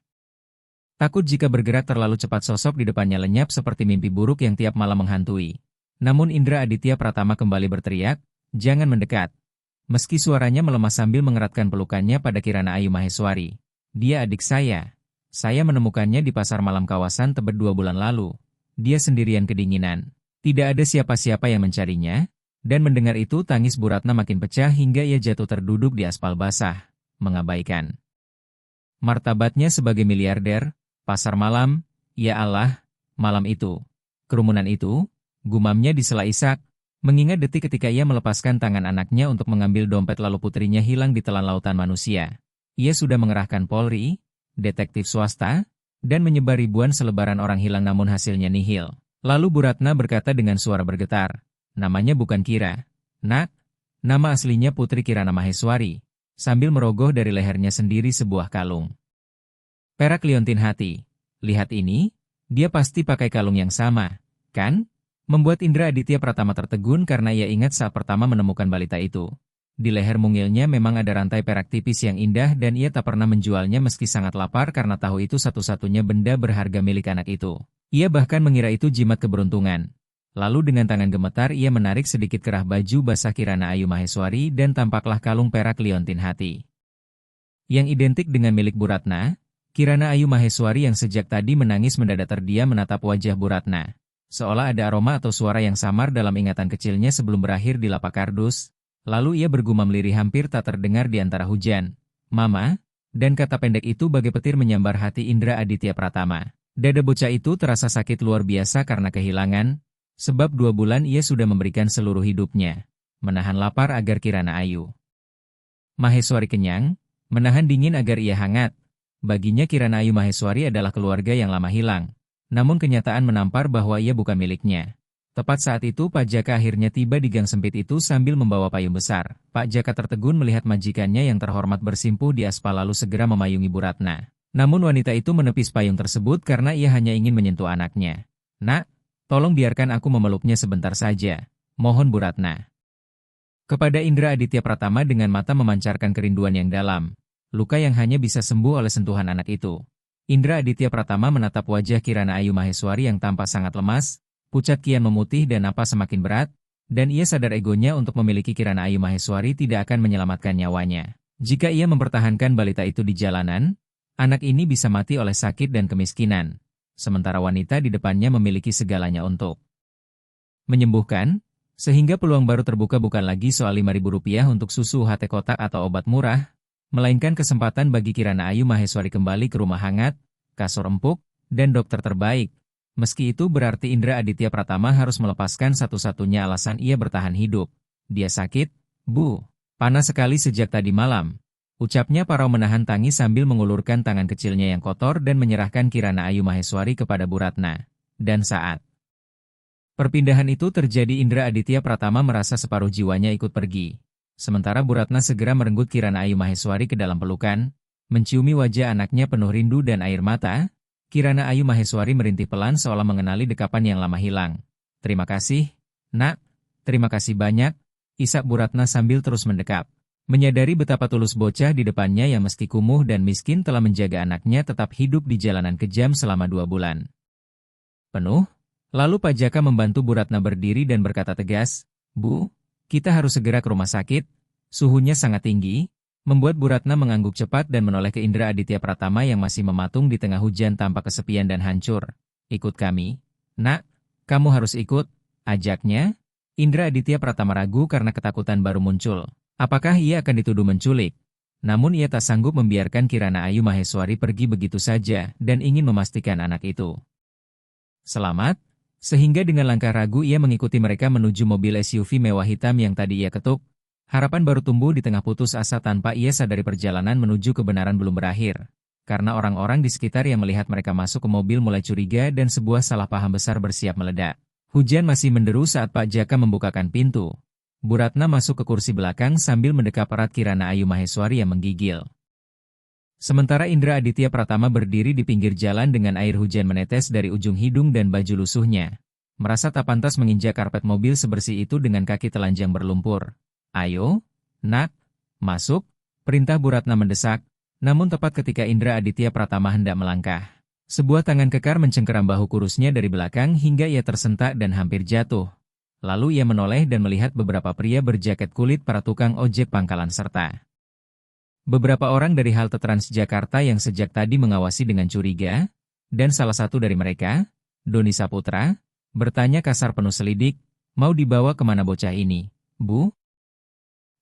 takut jika bergerak terlalu cepat, sosok di depannya lenyap seperti mimpi buruk yang tiap malam menghantui. Namun Indra Aditya Pratama kembali berteriak, "Jangan mendekat." Meski suaranya melemah sambil mengeratkan pelukannya pada Kirana Ayu Maheswari. "Dia adik saya. Saya menemukannya di pasar malam kawasan Tebet 2 bulan lalu. Dia sendirian kedinginan. Tidak ada siapa-siapa yang mencarinya." Dan mendengar itu tangis Bu Ratna makin pecah hingga ia jatuh terduduk di aspal basah, mengabaikan martabatnya sebagai miliarder. Pasar malam, ya Allah, malam itu. Kerumunan itu, gumamnya di sela isak, mengingat detik ketika ia melepaskan tangan anaknya untuk mengambil dompet lalu putrinya hilang di telan lautan manusia. Ia sudah mengerahkan Polri, detektif swasta, dan menyebar ribuan selebaran orang hilang namun hasilnya nihil. Lalu Bu Ratna berkata dengan suara bergetar, "Namanya bukan Kira. Nak, nama aslinya Putri Kirana Maheswari." Sambil merogoh dari lehernya sendiri sebuah kalung perak liontin hati. "Lihat ini, dia pasti pakai kalung yang sama, kan?" Membuat Indra Aditya Pratama tertegun karena ia ingat saat pertama menemukan balita itu. Di leher mungilnya memang ada rantai perak tipis yang indah dan ia tak pernah menjualnya meski sangat lapar karena tahu itu satu-satunya benda berharga milik anak itu. Ia bahkan mengira itu jimat keberuntungan. Lalu dengan tangan gemetar ia menarik sedikit kerah baju basah Kirana Ayu Maheswari dan tampaklah kalung perak liontin hati. Yang identik dengan milik Bu Ratna. Kirana Ayu Maheswari yang sejak tadi menangis mendadak terdiam menatap wajah Bu Ratna. Seolah ada aroma atau suara yang samar dalam ingatan kecilnya sebelum berakhir di lapak kardus. Lalu ia bergumam lirih hampir tak terdengar di antara hujan. "Mama," dan kata pendek itu bagai petir menyambar hati Indra Aditya Pratama. Dada bocah itu terasa sakit luar biasa karena kehilangan, sebab 2 bulan ia sudah memberikan seluruh hidupnya. Menahan lapar agar Kirana Ayu Maheswari kenyang, menahan dingin agar ia hangat. Baginya Kirana Ayu Maheswari adalah keluarga yang lama hilang. Namun kenyataan menampar bahwa ia bukan miliknya. Tepat saat itu Pak Jaka akhirnya tiba di gang sempit itu sambil membawa payung besar. Pak Jaka tertegun melihat majikannya yang terhormat bersimpuh di aspal lalu segera memayungi Bu Ratna. Namun wanita itu menepis payung tersebut karena ia hanya ingin menyentuh anaknya. "Nak, tolong biarkan aku memeluknya sebentar saja. Mohon Bu Ratna." Kepada Indra Aditya Pratama dengan mata memancarkan kerinduan yang dalam. Luka yang hanya bisa sembuh oleh sentuhan anak itu. Indra Aditya Pratama menatap wajah Kirana Ayu Maheswari yang tampak sangat lemas, pucat kian memutih dan napas semakin berat, dan ia sadar egonya untuk memiliki Kirana Ayu Maheswari tidak akan menyelamatkan nyawanya. Jika ia mempertahankan balita itu di jalanan, anak ini bisa mati oleh sakit dan kemiskinan. Sementara wanita di depannya memiliki segalanya untuk menyembuhkan, sehingga peluang baru terbuka bukan lagi soal Rp5.000 untuk susu UHT kotak atau obat murah, melainkan kesempatan bagi Kirana Ayu Maheswari kembali ke rumah hangat, kasur empuk, dan dokter terbaik. Meski itu berarti Indra Aditya Pratama harus melepaskan satu-satunya alasan ia bertahan hidup. "Dia sakit, Bu. Panas sekali sejak tadi malam." Ucapnya parau menahan tangis sambil mengulurkan tangan kecilnya yang kotor dan menyerahkan Kirana Ayu Maheswari kepada Bu Ratna. Dan saat perpindahan itu terjadi Indra Aditya Pratama merasa separuh jiwanya ikut pergi. Sementara Bu Ratna segera merenggut Kirana Ayu Maheswari ke dalam pelukan, menciumi wajah anaknya penuh rindu dan air mata. Kirana Ayu Maheswari merintih pelan seolah mengenali dekapan yang lama hilang. "Terima kasih, Nak. Terima kasih banyak," isak Bu Ratna sambil terus mendekap. Menyadari betapa tulus bocah di depannya yang meski kumuh dan miskin telah menjaga anaknya tetap hidup di jalanan kejam selama 2 bulan penuh. Lalu Pak Jaka membantu Bu Ratna berdiri dan berkata tegas, "Bu, kita harus segera ke rumah sakit. Suhunya sangat tinggi." Membuat Bu Ratna mengangguk cepat dan menoleh ke Indra Aditya Pratama yang masih mematung di tengah hujan tanpa kesepian dan hancur. "Ikut kami." "Nak, kamu harus ikut," ajaknya. Indra Aditya Pratama ragu karena ketakutan baru muncul. Apakah ia akan dituduh menculik? Namun ia tak sanggup membiarkan Kirana Ayu Maheswari pergi begitu saja dan ingin memastikan anak itu selamat, sehingga dengan langkah ragu ia mengikuti mereka menuju mobil SUV mewah hitam yang tadi ia ketuk. Harapan baru tumbuh di tengah putus asa tanpa ia sadari perjalanan menuju kebenaran belum berakhir. Karena orang-orang di sekitar yang melihat mereka masuk ke mobil mulai curiga dan sebuah salah paham besar bersiap meledak. Hujan masih menderu saat Pak Jaka membukakan pintu. Bu Ratna masuk ke kursi belakang sambil mendekap erat Kirana Ayu Maheswari yang menggigil. Sementara Indra Aditya Pratama berdiri di pinggir jalan dengan air hujan menetes dari ujung hidung dan baju lusuhnya. Merasa tak pantas menginjak karpet mobil sebersih itu dengan kaki telanjang berlumpur. "Ayo, nak, masuk," perintah Bu Ratna mendesak. Namun tepat ketika Indra Aditya Pratama hendak melangkah, sebuah tangan kekar mencengkeram bahu kurusnya dari belakang hingga ia tersentak dan hampir jatuh. Lalu ia menoleh dan melihat beberapa pria berjaket kulit para tukang ojek pangkalan serta beberapa orang dari halte Transjakarta yang sejak tadi mengawasi dengan curiga, dan salah satu dari mereka, Doni Saputra, bertanya kasar penuh selidik, "Mau dibawa kemana bocah ini, Bu?"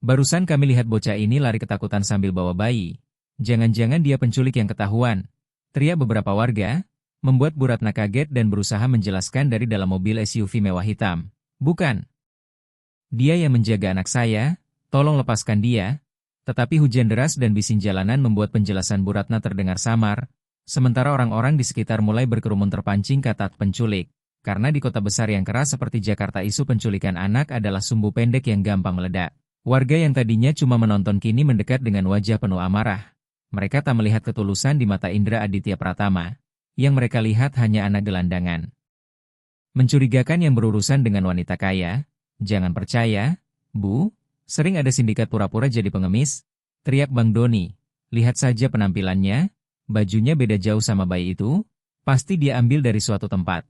"Barusan kami lihat bocah ini lari ketakutan sambil bawa bayi. Jangan-jangan dia penculik yang ketahuan," teriak beberapa warga, membuat Bu Ratna kaget dan berusaha menjelaskan dari dalam mobil SUV mewah hitam. "Bukan. Dia yang menjaga anak saya, tolong lepaskan dia." Tetapi hujan deras dan bising jalanan membuat penjelasan Bu Ratna terdengar samar, sementara orang-orang di sekitar mulai berkerumun terpancing kata penculik. Karena di kota besar yang keras seperti Jakarta isu penculikan anak adalah sumbu pendek yang gampang meledak. Warga yang tadinya cuma menonton kini mendekat dengan wajah penuh amarah. Mereka tak melihat ketulusan di mata Indra Aditya Pratama. Yang mereka lihat hanya anak gelandangan. Mencurigakan yang berurusan dengan wanita kaya. "Jangan percaya, Bu. Sering ada sindikat pura-pura jadi pengemis," teriak Bang Doni. "Lihat saja penampilannya, bajunya beda jauh sama bayi itu, pasti dia ambil dari suatu tempat."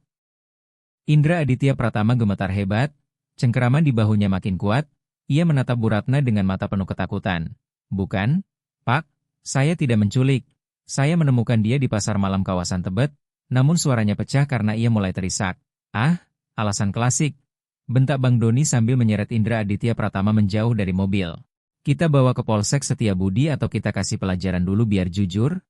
Indra Aditya Pratama gemetar hebat, cengkeraman di bahunya makin kuat, ia menatap Bu Ratna dengan mata penuh ketakutan. "Bukan, Pak, saya tidak menculik. Saya menemukan dia di pasar malam kawasan Tebet," namun suaranya pecah karena ia mulai terisak. "Ah, alasan klasik," bentak Bang Doni sambil menyeret Indra Aditya Pratama menjauh dari mobil. "Kita bawa ke Polsek Setiabudi atau kita kasih pelajaran dulu biar jujur?"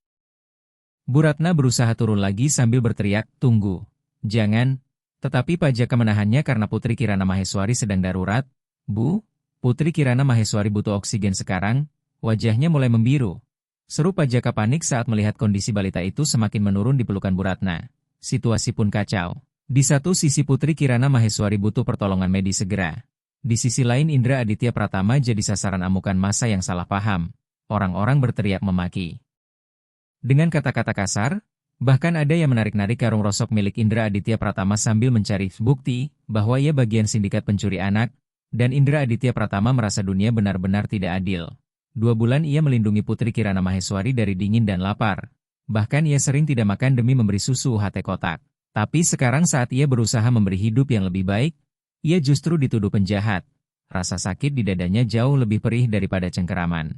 Bu Ratna berusaha turun lagi sambil berteriak, "Tunggu. Jangan." Tetapi Pak Jaka menahannya karena Putri Kirana Maheswari sedang darurat. "Bu, Putri Kirana Maheswari butuh oksigen sekarang." Wajahnya mulai membiru. Seru Pak Jaka panik saat melihat kondisi balita itu semakin menurun di pelukan Bu Ratna. Situasi pun kacau. Di satu sisi Putri Kirana Maheswari butuh pertolongan medis segera. Di sisi lain Indra Aditya Pratama jadi sasaran amukan massa yang salah paham. Orang-orang berteriak memaki. Dengan kata-kata kasar, bahkan ada yang menarik-narik karung rosok milik Indra Aditya Pratama sambil mencari bukti bahwa ia bagian sindikat pencuri anak, dan Indra Aditya Pratama merasa dunia benar-benar tidak adil. 2 bulan ia melindungi Putri Kirana Maheswari dari dingin dan lapar. Bahkan ia sering tidak makan demi memberi susu UHT kotak. Tapi sekarang saat ia berusaha memberi hidup yang lebih baik, ia justru dituduh penjahat. Rasa sakit di dadanya jauh lebih perih daripada cengkeraman.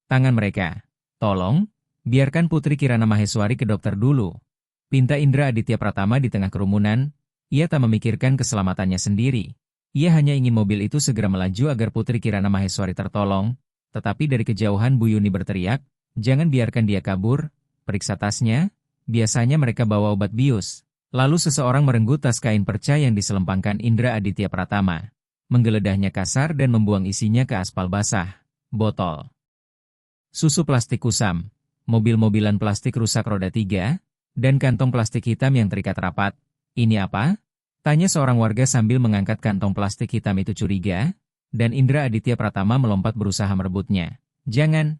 "Tangan mereka. Tolong, biarkan Putri Kirana Maheswari ke dokter dulu," pinta Indra Aditya Pratama di tengah kerumunan. Ia tak memikirkan keselamatannya sendiri. Ia hanya ingin mobil itu segera melaju agar Putri Kirana Maheswari tertolong. Tetapi dari kejauhan Bu Yuni berteriak, "Jangan biarkan dia kabur, periksa tasnya." Biasanya mereka bawa obat bius. Lalu seseorang merenggut tas kain perca yang diselempangkan Indra Aditya Pratama. Menggeledahnya kasar dan membuang isinya ke aspal basah. Botol susu plastik kusam, mobil-mobilan plastik rusak roda 3, dan kantong plastik hitam yang terikat rapat. "Ini apa?" tanya seorang warga sambil mengangkat kantong plastik hitam itu curiga, dan Indra Aditya Pratama melompat berusaha merebutnya. "Jangan.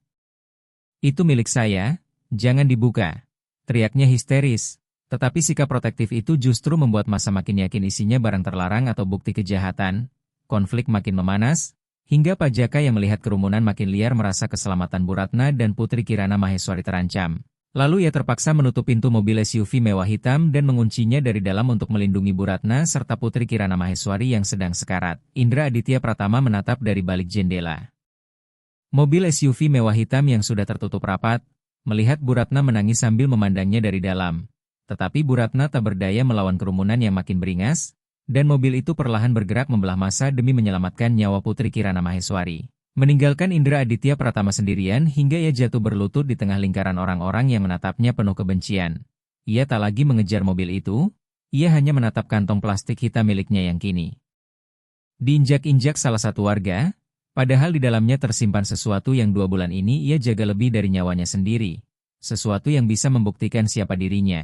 Itu milik saya, jangan dibuka," teriaknya histeris. Tetapi sikap protektif itu justru membuat massa makin yakin isinya barang terlarang atau bukti kejahatan. Konflik makin memanas, hingga Pak Jaka yang melihat kerumunan makin liar merasa keselamatan Bu Ratna dan Putri Kirana Maheswari terancam. Lalu ia terpaksa menutup pintu mobil SUV mewah hitam dan menguncinya dari dalam untuk melindungi Bu Ratna serta Putri Kirana Maheswari yang sedang sekarat. Indra Aditya Pratama menatap dari balik jendela. Mobil SUV mewah hitam yang sudah tertutup rapat, melihat Bu Ratna menangis sambil memandangnya dari dalam. Tetapi Bu Ratna tak berdaya melawan kerumunan yang makin beringas, dan mobil itu perlahan bergerak membelah massa demi menyelamatkan nyawa Putri Kirana Maheswari. Meninggalkan Indra Aditya Pratama sendirian hingga ia jatuh berlutut di tengah lingkaran orang-orang yang menatapnya penuh kebencian. Ia tak lagi mengejar mobil itu, ia hanya menatap kantong plastik hitam miliknya yang kini diinjak-injak salah satu warga. Padahal di dalamnya tersimpan sesuatu yang 2 bulan ini ia jaga lebih dari nyawanya sendiri. Sesuatu yang bisa membuktikan siapa dirinya.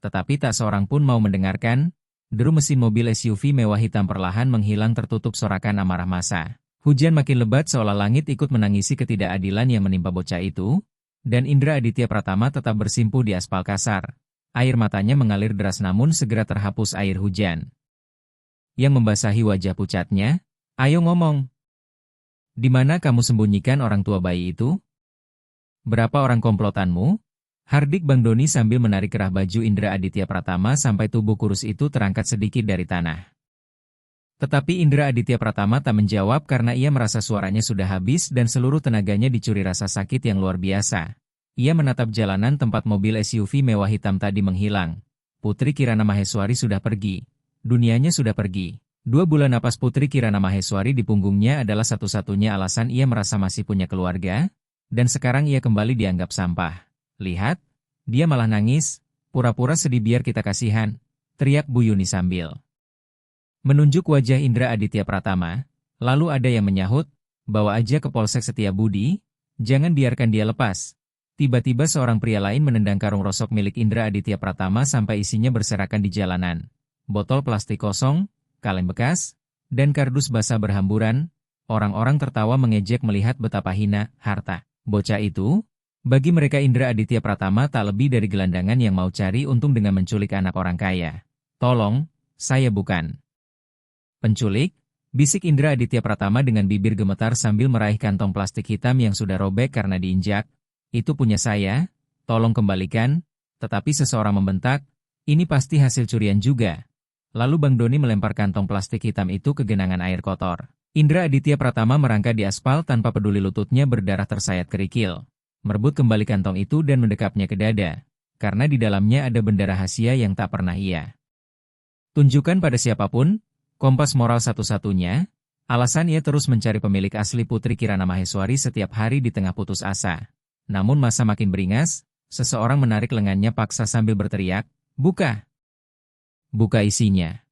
Tetapi tak seorang pun mau mendengarkan. Deru mesin mobil SUV mewah hitam perlahan menghilang tertutup sorakan amarah massa. Hujan makin lebat seolah langit ikut menangisi ketidakadilan yang menimpa bocah itu. Dan Indra Aditya Pratama tetap bersimpuh di aspal kasar. Air matanya mengalir deras namun segera terhapus air hujan yang membasahi wajah pucatnya. Ayo ngomong. Di mana kamu sembunyikan orang tua bayi itu? Berapa orang komplotanmu? Hardik Bang Doni sambil menarik kerah baju Indra Aditya Pratama sampai tubuh kurus itu terangkat sedikit dari tanah. Tetapi Indra Aditya Pratama tak menjawab karena ia merasa suaranya sudah habis dan seluruh tenaganya dicuri rasa sakit yang luar biasa. Ia menatap jalanan tempat mobil SUV mewah hitam tadi menghilang. Putri Kirana Maheswari sudah pergi. Dunianya sudah pergi. 2 bulan napas Putri Kirana Maheswari di punggungnya adalah satu-satunya alasan ia merasa masih punya keluarga, dan sekarang ia kembali dianggap sampah. Lihat, dia malah nangis, pura-pura sedih biar kita kasihan, teriak Bu Yuni sambil menunjuk wajah Indra Aditya Pratama. Lalu ada yang menyahut, bawa aja ke Polsek Setiabudi, jangan biarkan dia lepas. Tiba-tiba seorang pria lain menendang karung rosok milik Indra Aditya Pratama sampai isinya berserakan di jalanan. Botol plastik kosong, kaleng bekas, dan kardus basah berhamburan. Orang-orang tertawa mengejek melihat betapa hina harta bocah itu. Bagi mereka Indra Aditya Pratama tak lebih dari gelandangan yang mau cari untung dengan menculik anak orang kaya. Tolong, saya bukan penculik, bisik Indra Aditya Pratama dengan bibir gemetar sambil meraih kantong plastik hitam yang sudah robek karena diinjak. Itu punya saya, tolong kembalikan. Tetapi seseorang membentak, ini pasti hasil curian juga. Lalu Bang Doni melempar kantong plastik hitam itu ke genangan air kotor. Indra Aditya Pratama merangkak di aspal tanpa peduli lututnya berdarah tersayat kerikil. Merebut kembali kantong itu dan mendekapnya ke dada. Karena di dalamnya ada benda rahasia yang tak pernah ia tunjukkan pada siapapun. Kompas moral satu-satunya. Alasan ia terus mencari pemilik asli Putri Kirana Maheswari setiap hari di tengah putus asa. Namun masa makin beringas, seseorang menarik lengannya paksa sambil berteriak, "Buka! Buka isinya.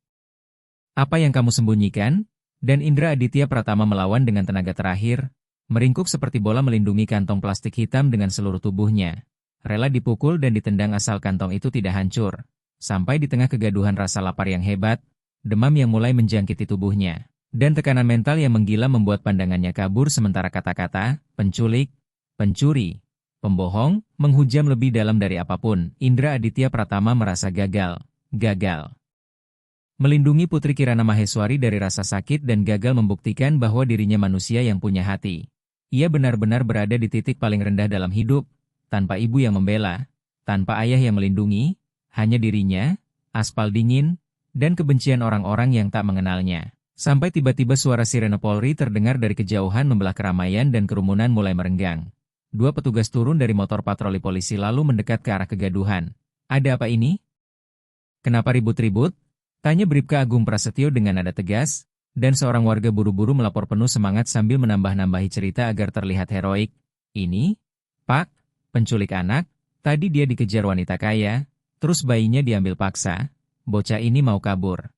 Apa yang kamu sembunyikan?" Dan Indra Aditya Pratama melawan dengan tenaga terakhir, meringkuk seperti bola melindungi kantong plastik hitam dengan seluruh tubuhnya. Rela dipukul dan ditendang asal kantong itu tidak hancur. Sampai di tengah kegaduhan rasa lapar yang hebat, demam yang mulai menjangkiti tubuhnya, dan tekanan mental yang menggila membuat pandangannya kabur sementara kata-kata, penculik, pencuri, pembohong, menghujam lebih dalam dari apapun. Indra Aditya Pratama merasa gagal. Melindungi Putri Kirana Maheswari dari rasa sakit dan gagal membuktikan bahwa dirinya manusia yang punya hati. Ia benar-benar berada di titik paling rendah dalam hidup, tanpa ibu yang membela, tanpa ayah yang melindungi, hanya dirinya, aspal dingin, dan kebencian orang-orang yang tak mengenalnya. Sampai tiba-tiba suara sirene Polri terdengar dari kejauhan membelah keramaian dan kerumunan mulai merenggang. 2 petugas turun dari motor patroli polisi lalu mendekat ke arah kegaduhan. Ada apa ini? Kenapa ribut-ribut? Tanya Bribka Agung Prasetyo dengan nada tegas, dan seorang warga buru-buru melapor penuh semangat sambil menambah-nambahi cerita agar terlihat heroik. Ini, Pak, penculik anak, tadi dia dikejar wanita kaya, terus bayinya diambil paksa, bocah ini mau kabur.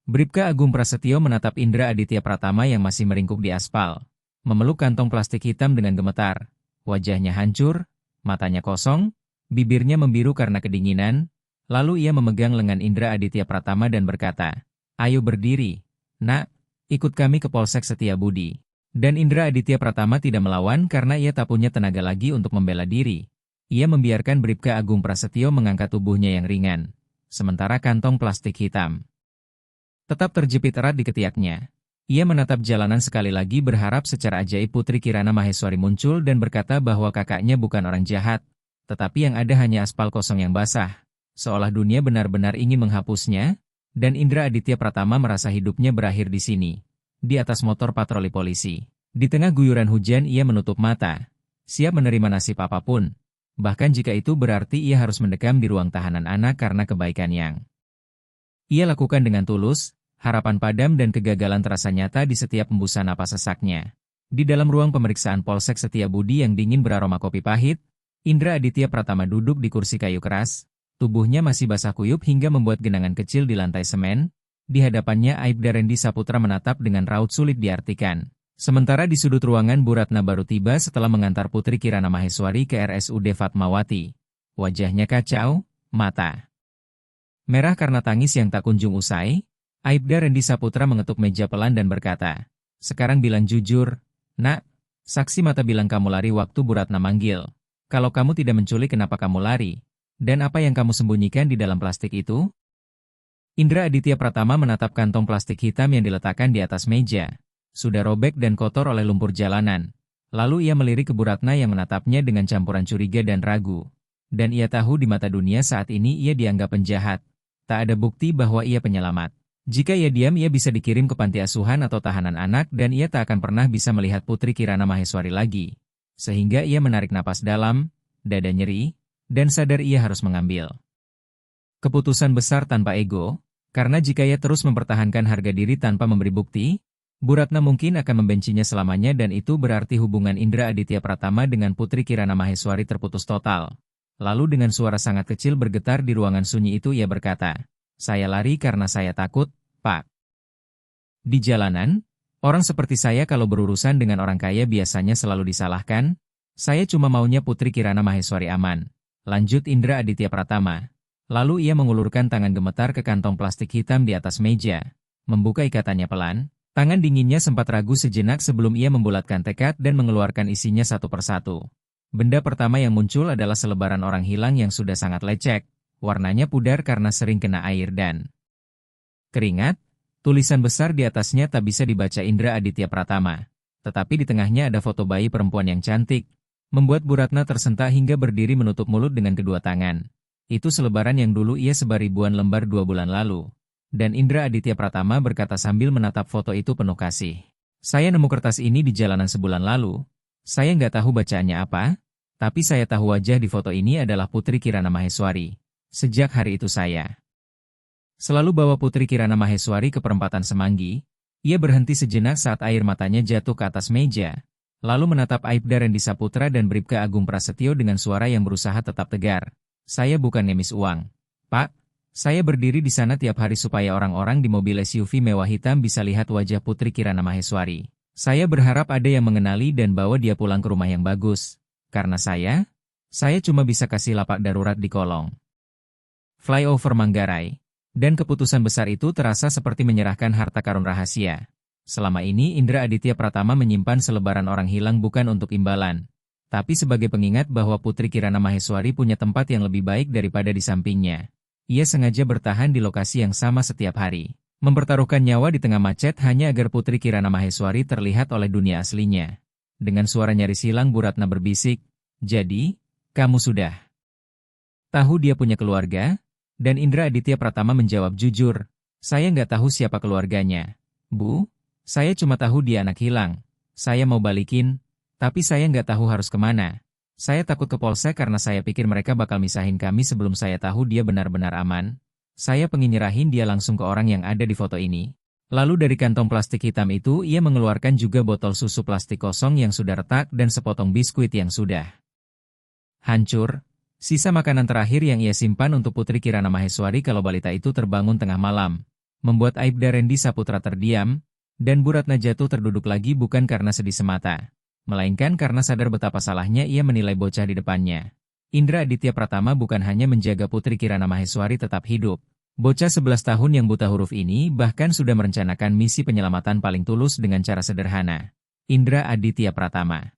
Bribka Agung Prasetyo menatap Indra Aditya Pratama yang masih meringkuk di aspal, memeluk kantong plastik hitam dengan gemetar, wajahnya hancur, matanya kosong, bibirnya membiru karena kedinginan. Lalu ia memegang lengan Indra Aditya Pratama dan berkata, "Ayo berdiri, nak, ikut kami ke Polsek Setiabudi." Dan Indra Aditya Pratama tidak melawan karena ia tak punya tenaga lagi untuk membela diri. Ia membiarkan Bribka Agung Prasetyo mengangkat tubuhnya yang ringan, sementara kantong plastik hitam tetap terjepit erat di ketiaknya. Ia menatap jalanan sekali lagi berharap secara ajaib Putri Kirana Maheswari muncul dan berkata bahwa kakaknya bukan orang jahat, tetapi yang ada hanya aspal kosong yang basah. Seolah dunia benar-benar ingin menghapusnya, dan Indra Aditya Pratama merasa hidupnya berakhir di sini, di atas motor patroli polisi. Di tengah guyuran hujan ia menutup mata, siap menerima nasib apapun. Bahkan jika itu berarti ia harus mendekam di ruang tahanan anak karena kebaikan yang ia lakukan dengan tulus, harapan padam dan kegagalan terasa nyata di setiap hembusan napas sesaknya. Di dalam ruang pemeriksaan Polsek Setiabudi yang dingin beraroma kopi pahit, Indra Aditya Pratama duduk di kursi kayu keras, tubuhnya masih basah kuyup hingga membuat genangan kecil di lantai semen. Di hadapannya Aibda Rendi Saputra menatap dengan raut sulit diartikan. Sementara di sudut ruangan Bu Ratna baru tiba setelah mengantar Putri Kirana Maheswari ke RSUD Fatmawati. Wajahnya kacau, mata merah karena tangis yang tak kunjung usai. Aibda Rendi Saputra mengetuk meja pelan dan berkata, "Sekarang bilang jujur, Nak, saksi mata bilang kamu lari waktu Bu Ratna manggil. Kalau kamu tidak menculik kenapa kamu lari? Dan apa yang kamu sembunyikan di dalam plastik itu?" Indra Aditya Pratama menatap kantong plastik hitam yang diletakkan di atas meja. Sudah robek dan kotor oleh lumpur jalanan. Lalu ia melirik ke Bu Ratna yang menatapnya dengan campuran curiga dan ragu. Dan ia tahu di mata dunia saat ini ia dianggap penjahat. Tak ada bukti bahwa ia penyelamat. Jika ia diam ia bisa dikirim ke panti asuhan atau tahanan anak dan ia tak akan pernah bisa melihat Putri Kirana Maheswari lagi. Sehingga ia menarik napas dalam, dada nyeri, dan sadar ia harus mengambil keputusan besar tanpa ego, karena jika ia terus mempertahankan harga diri tanpa memberi bukti, Bu Ratna mungkin akan membencinya selamanya dan itu berarti hubungan Indra Aditya Pratama dengan Putri Kirana Maheswari terputus total. Lalu dengan suara sangat kecil bergetar di ruangan sunyi itu ia berkata, "Saya lari karena saya takut, Pak. Di jalanan, orang seperti saya kalau berurusan dengan orang kaya biasanya selalu disalahkan. Saya cuma maunya Putri Kirana Maheswari aman." Lanjut Indra Aditya Pratama. Lalu ia mengulurkan tangan gemetar ke kantong plastik hitam di atas meja. Membuka ikatannya pelan. Tangan dinginnya sempat ragu sejenak sebelum ia membulatkan tekad dan mengeluarkan isinya satu persatu. Benda pertama yang muncul adalah selebaran orang hilang yang sudah sangat lecek, warnanya pudar karena sering kena air dan keringat. Tulisan besar di atasnya tak bisa dibaca Indra Aditya Pratama. Tetapi di tengahnya ada foto bayi perempuan yang cantik, membuat Bu Ratna tersentak hingga berdiri menutup mulut dengan kedua tangan. Itu selebaran yang dulu ia sebar ribuan lembar 2 bulan lalu. Dan Indra Aditya Pratama berkata sambil menatap foto itu penuh kasih. "Saya nemu kertas ini di jalanan sebulan lalu. Saya nggak tahu bacaannya apa, tapi saya tahu wajah di foto ini adalah Putri Kirana Maheswari. Sejak hari itu saya selalu bawa Putri Kirana Maheswari ke perempatan Semanggi." Ia berhenti sejenak saat air matanya jatuh ke atas meja, lalu menatap Aibda Rendi Saputra dan Bribka Agung Prasetyo dengan suara yang berusaha tetap tegar. "Saya bukan ngemis uang, Pak. Saya berdiri di sana tiap hari supaya orang-orang di mobil SUV mewah hitam bisa lihat wajah Putri Kirana Maheswari. Saya berharap ada yang mengenali dan bawa dia pulang ke rumah yang bagus. Karena saya cuma bisa kasih lapak darurat di kolong flyover Manggarai." Dan keputusan besar itu terasa seperti menyerahkan harta karun rahasia. Selama ini Indra Aditya Pratama menyimpan selebaran orang hilang bukan untuk imbalan, tapi sebagai pengingat bahwa Putri Kirana Maheswari punya tempat yang lebih baik daripada di sampingnya. Ia sengaja bertahan di lokasi yang sama setiap hari, mempertaruhkan nyawa di tengah macet hanya agar Putri Kirana Maheswari terlihat oleh dunia aslinya. Dengan suara nyaris hilang Bu Ratna berbisik, "Jadi, kamu sudah tahu dia punya keluarga?" Dan Indra Aditya Pratama menjawab jujur, "Saya nggak tahu siapa keluarganya, Bu. Saya cuma tahu dia anak hilang. Saya mau balikin, tapi saya nggak tahu harus kemana. Saya takut ke polsek karena saya pikir mereka bakal misahin kami sebelum saya tahu dia benar-benar aman. Saya pengen nyerahin dia langsung ke orang yang ada di foto ini." Lalu dari kantong plastik hitam itu ia mengeluarkan juga botol susu plastik kosong yang sudah retak dan sepotong biskuit yang sudah hancur. Sisa makanan terakhir yang ia simpan untuk Putri Kirana Maheswari kalau balita itu terbangun tengah malam. Membuat Aibda Rendi Saputra terdiam, dan Bu Ratna jatuh terduduk lagi bukan karena sedih semata, melainkan karena sadar betapa salahnya ia menilai bocah di depannya. Indra Aditya Pratama bukan hanya menjaga Putri Kirana Maheswari tetap hidup. Bocah 11 tahun yang buta huruf ini bahkan sudah merencanakan misi penyelamatan paling tulus dengan cara sederhana. Indra Aditya Pratama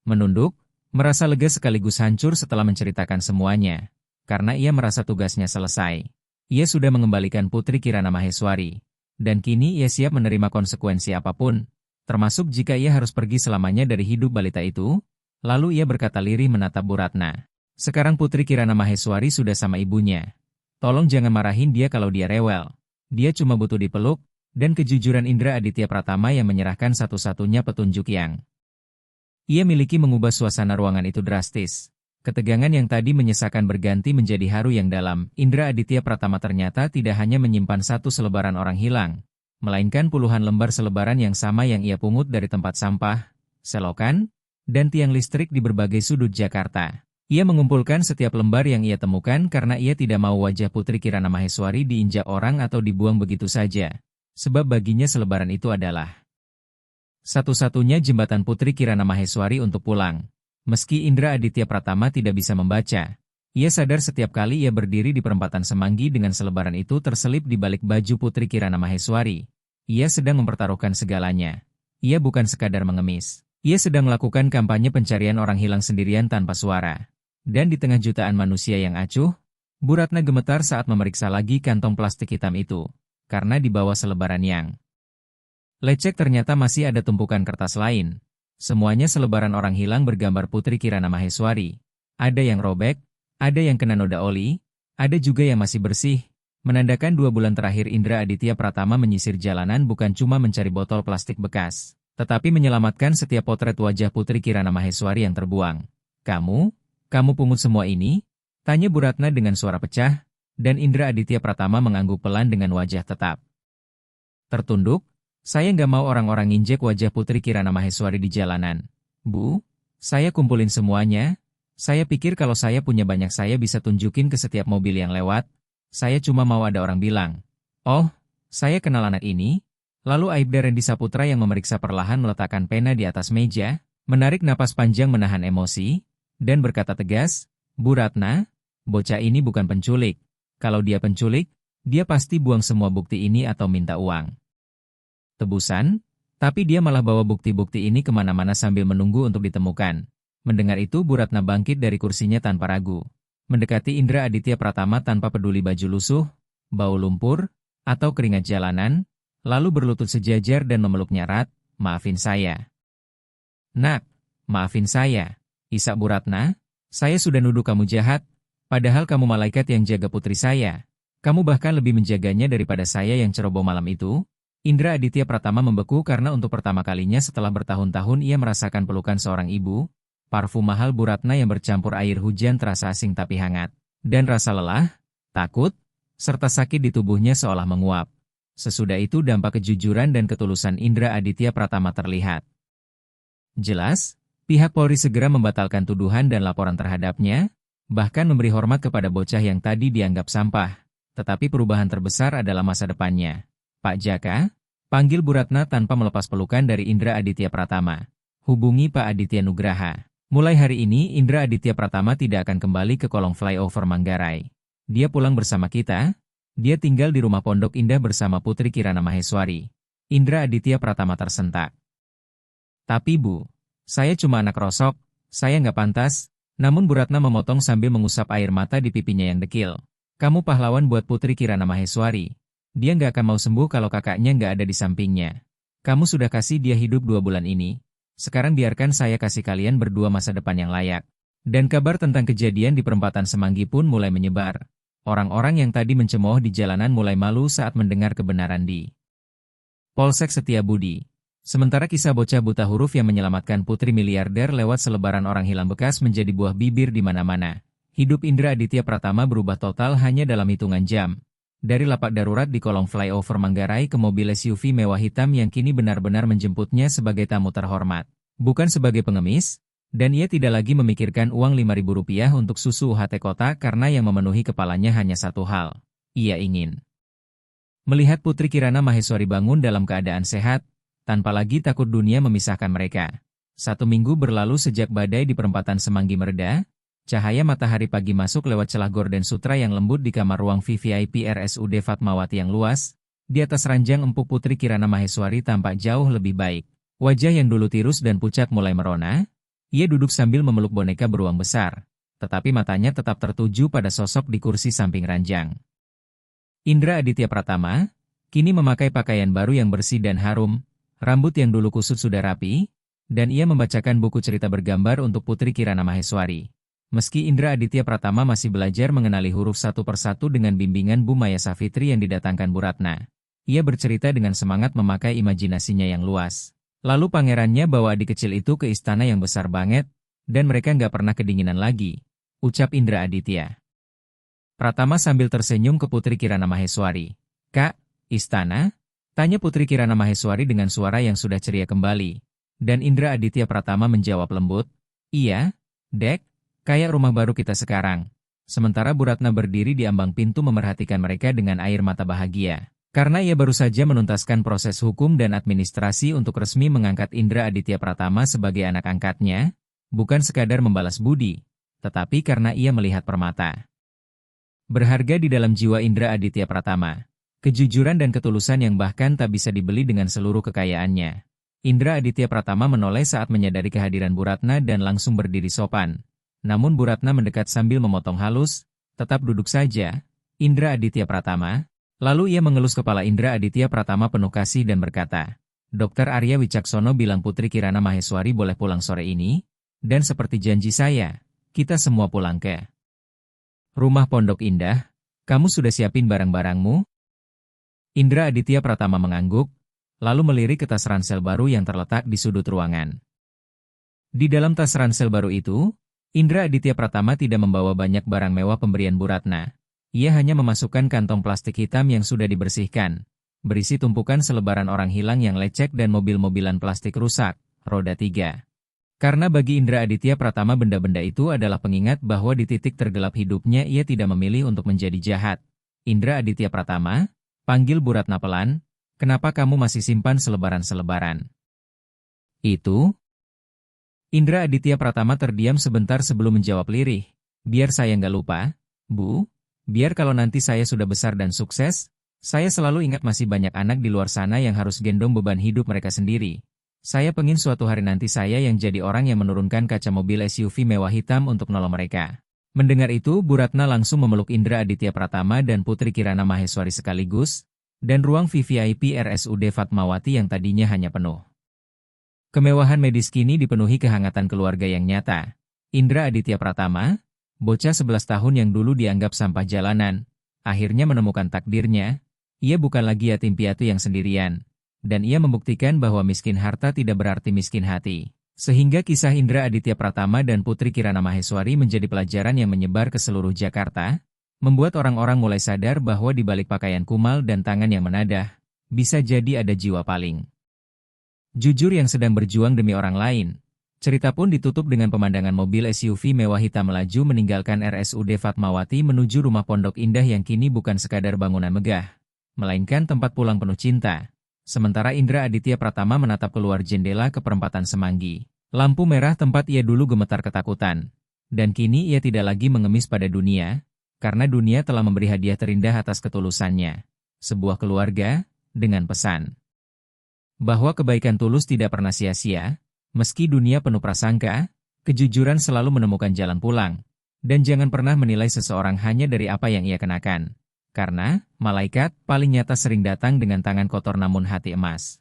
menunduk, merasa lega sekaligus hancur setelah menceritakan semuanya. Karena ia merasa tugasnya selesai. Ia sudah mengembalikan Putri Kirana Maheswari. Dan kini ia siap menerima konsekuensi apapun, termasuk jika ia harus pergi selamanya dari hidup balita itu. Lalu ia berkata lirih menatap Bu Ratna. "Sekarang Putri Kirana Maheswari sudah sama ibunya. Tolong jangan marahin dia kalau dia rewel. Dia cuma butuh dipeluk, dan kejujuran Indra Aditya Pratama yang menyerahkan satu-satunya petunjuk yang ia miliki mengubah suasana ruangan itu drastis. Ketegangan yang tadi menyesakan berganti menjadi haru yang dalam. Indra Aditya Pratama ternyata tidak hanya menyimpan satu selebaran orang hilang, melainkan puluhan lembar selebaran yang sama yang ia pungut dari tempat sampah, selokan, dan tiang listrik di berbagai sudut Jakarta. Ia mengumpulkan setiap lembar yang ia temukan karena ia tidak mau wajah Putri Kirana Maheswari diinjak orang atau dibuang begitu saja. Sebab baginya selebaran itu adalah satu-satunya jembatan Putri Kirana Maheswari untuk pulang. Meski Indra Aditya Pratama tidak bisa membaca, ia sadar setiap kali ia berdiri di perempatan Semanggi dengan selebaran itu terselip di balik baju Putri Kirana Maheswari. Ia sedang mempertaruhkan segalanya. Ia bukan sekadar mengemis. Ia sedang melakukan kampanye pencarian orang hilang sendirian tanpa suara. Dan di tengah jutaan manusia yang acuh, Bu Ratna gemetar saat memeriksa lagi kantong plastik hitam itu. Karena di bawah selebaran yang lecek ternyata masih ada tumpukan kertas lain. Semuanya selebaran orang hilang bergambar Putri Kirana Maheswari. Ada yang robek, ada yang kena noda oli, ada juga yang masih bersih. Menandakan 2 bulan terakhir Indra Aditya Pratama menyisir jalanan bukan cuma mencari botol plastik bekas, tetapi menyelamatkan setiap potret wajah Putri Kirana Maheswari yang terbuang. Kamu pungut semua ini? Tanya Bu Ratna dengan suara pecah, dan Indra Aditya Pratama mengangguk pelan dengan wajah tetap tertunduk. Saya nggak mau orang-orang nginjek wajah Putri Kirana Maheswari di jalanan. Bu, saya kumpulin semuanya. Saya pikir kalau saya punya banyak saya bisa tunjukin ke setiap mobil yang lewat. Saya cuma mau ada orang bilang, "Oh, saya kenal anak ini." Lalu Aibda Rendi Saputra yang memeriksa perlahan meletakkan pena di atas meja, menarik napas panjang menahan emosi, dan berkata tegas, "Bu Ratna, bocah ini bukan penculik. Kalau dia penculik, dia pasti buang semua bukti ini atau minta uang tebusan, tapi dia malah bawa bukti-bukti ini kemana-mana sambil menunggu untuk ditemukan." Mendengar itu Bu Ratna bangkit dari kursinya tanpa ragu. Mendekati Indra Aditya Pratama tanpa peduli baju lusuh, bau lumpur, atau keringat jalanan, lalu berlutut sejajar dan memeluknya erat, "Maafin saya. Nak, maafin saya. Isak Bu Ratna, saya sudah nuduh kamu jahat, padahal kamu malaikat yang jaga putri saya. Kamu bahkan lebih menjaganya daripada saya yang ceroboh malam itu." Indra Aditya Pratama membeku karena untuk pertama kalinya setelah bertahun-tahun ia merasakan pelukan seorang ibu. Parfum mahal Bu Ratna yang bercampur air hujan terasa asing tapi hangat. Dan rasa lelah, takut, serta sakit di tubuhnya seolah menguap. Sesudah itu dampak kejujuran dan ketulusan Indra Aditya Pratama terlihat jelas. Pihak Polri segera membatalkan tuduhan dan laporan terhadapnya, bahkan memberi hormat kepada bocah yang tadi dianggap sampah. Tetapi perubahan terbesar adalah masa depannya. "Pak Jaka," panggil Bu Ratna tanpa melepas pelukan dari Indra Aditya Pratama. "Hubungi Pak Aditya Nugraha. Mulai hari ini Indra Aditya Pratama tidak akan kembali ke kolong flyover Manggarai. Dia pulang bersama kita. Dia tinggal di rumah Pondok Indah bersama Putri Kirana Maheswari." Indra Aditya Pratama tersentak. "Tapi Bu, saya cuma anak rosok, saya nggak pantas." Namun Bu Ratna memotong sambil mengusap air mata di pipinya yang dekil. "Kamu pahlawan buat Putri Kirana Maheswari. Dia nggak akan mau sembuh kalau kakaknya nggak ada di sampingnya. Kamu sudah kasih dia hidup 2 bulan ini. Sekarang biarkan saya kasih kalian berdua masa depan yang layak." Dan kabar tentang kejadian di perempatan Semanggi pun mulai menyebar. Orang-orang yang tadi mencemooh di jalanan mulai malu saat mendengar kebenaran di Polsek Setiabudi. Sementara kisah bocah buta huruf yang menyelamatkan putri miliarder lewat selebaran orang hilang bekas menjadi buah bibir di mana-mana. Hidup Indra Aditya Pratama berubah total hanya dalam hitungan jam. Dari lapak darurat di kolong flyover Manggarai ke mobil SUV mewah hitam yang kini benar-benar menjemputnya sebagai tamu terhormat. Bukan sebagai pengemis, dan ia tidak lagi memikirkan uang Rp5.000 untuk susu UHT kota karena yang memenuhi kepalanya hanya satu hal. Ia ingin melihat Putri Kirana Maheswari bangun dalam keadaan sehat, tanpa lagi takut dunia memisahkan mereka. 1 minggu berlalu sejak badai di perempatan Semanggi mereda. Cahaya matahari pagi masuk lewat celah gorden sutra yang lembut di kamar ruang VVIP RSUD Fatmawati yang luas. Di atas ranjang empuk Putri Kirana Maheswari tampak jauh lebih baik. Wajah yang dulu tirus dan pucat mulai merona. Ia duduk sambil memeluk boneka beruang besar. Tetapi matanya tetap tertuju pada sosok di kursi samping ranjang. Indra Aditya Pratama, kini memakai pakaian baru yang bersih dan harum. Rambut yang dulu kusut sudah rapi. Dan ia membacakan buku cerita bergambar untuk Putri Kirana Maheswari. Meski Indra Aditya Pratama masih belajar mengenali huruf satu persatu dengan bimbingan Bu Maya Safitri yang didatangkan Bu Ratna. Ia bercerita dengan semangat memakai imajinasinya yang luas. Lalu pangerannya bawa adik kecil itu ke istana yang besar banget, dan mereka nggak pernah kedinginan lagi, ucap Indra Aditya. Pratama sambil tersenyum ke Putri Kirana Maheswari. Kak, istana? Tanya Putri Kirana Maheswari dengan suara yang sudah ceria kembali. Dan Indra Aditya Pratama menjawab lembut, iya, Dek, kayak rumah baru kita sekarang. Sementara Bu Ratna berdiri di ambang pintu memerhatikan mereka dengan air mata bahagia. Karena ia baru saja menuntaskan proses hukum dan administrasi untuk resmi mengangkat Indra Aditya Pratama sebagai anak angkatnya, bukan sekadar membalas budi, tetapi karena ia melihat permata berharga di dalam jiwa Indra Aditya Pratama. Kejujuran dan ketulusan yang bahkan tak bisa dibeli dengan seluruh kekayaannya. Indra Aditya Pratama menoleh saat menyadari kehadiran Bu Ratna dan langsung berdiri sopan. Namun Bu Ratna mendekat sambil memotong halus, tetap duduk saja, Indra Aditya Pratama. Lalu ia mengelus kepala Indra Aditya Pratama penuh kasih dan berkata, Dr. Arya Wicaksono bilang Putri Kirana Maheswari boleh pulang sore ini, dan seperti janji saya, kita semua pulang ke rumah Pondok Indah. Kamu sudah siapin barang-barangmu? Indra Aditya Pratama mengangguk, lalu melirik ke tas ransel baru yang terletak di sudut ruangan. Di dalam tas ransel baru itu, Indra Aditya Pratama tidak membawa banyak barang mewah pemberian Bu Ratna. Ia hanya memasukkan kantong plastik hitam yang sudah dibersihkan, berisi tumpukan selebaran orang hilang yang lecek dan mobil-mobilan plastik rusak, roda 3. Karena bagi Indra Aditya Pratama benda-benda itu adalah pengingat bahwa di titik tergelap hidupnya ia tidak memilih untuk menjadi jahat. Indra Aditya Pratama, panggil Bu Ratna pelan, kenapa kamu masih simpan selebaran-selebaran itu? Indra Aditya Pratama terdiam sebentar sebelum menjawab lirih. Biar saya nggak lupa, Bu. Biar kalau nanti saya sudah besar dan sukses, saya selalu ingat masih banyak anak di luar sana yang harus gendong beban hidup mereka sendiri. Saya pengin suatu hari nanti saya yang jadi orang yang menurunkan kaca mobil SUV mewah hitam untuk nolong mereka. Mendengar itu, Bu Ratna langsung memeluk Indra Aditya Pratama dan Putri Kirana Maheswari sekaligus, dan ruang VVIP RSUD Fatmawati yang tadinya hanya penuh kemewahan medis kini dipenuhi kehangatan keluarga yang nyata. Indra Aditya Pratama, bocah 11 tahun yang dulu dianggap sampah jalanan, akhirnya menemukan takdirnya. Ia bukan lagi yatim piatu yang sendirian. Dan ia membuktikan bahwa miskin harta tidak berarti miskin hati. Sehingga kisah Indra Aditya Pratama dan Putri Kirana Maheswari menjadi pelajaran yang menyebar ke seluruh Jakarta, membuat orang-orang mulai sadar bahwa di balik pakaian kumal dan tangan yang menadah, bisa jadi ada jiwa paling jujur yang sedang berjuang demi orang lain. Cerita pun ditutup dengan pemandangan mobil SUV mewah hitam melaju meninggalkan RSUD Fatmawati menuju rumah Pondok Indah yang kini bukan sekadar bangunan megah, melainkan tempat pulang penuh cinta. Sementara Indra Aditya Pratama menatap keluar jendela ke perempatan Semanggi. Lampu merah tempat ia dulu gemetar ketakutan. Dan kini ia tidak lagi mengemis pada dunia, karena dunia telah memberi hadiah terindah atas ketulusannya. Sebuah keluarga, dengan pesan bahwa kebaikan tulus tidak pernah sia-sia, meski dunia penuh prasangka, kejujuran selalu menemukan jalan pulang. Dan jangan pernah menilai seseorang hanya dari apa yang ia kenakan. Karena, malaikat paling nyata sering datang dengan tangan kotor namun hati emas.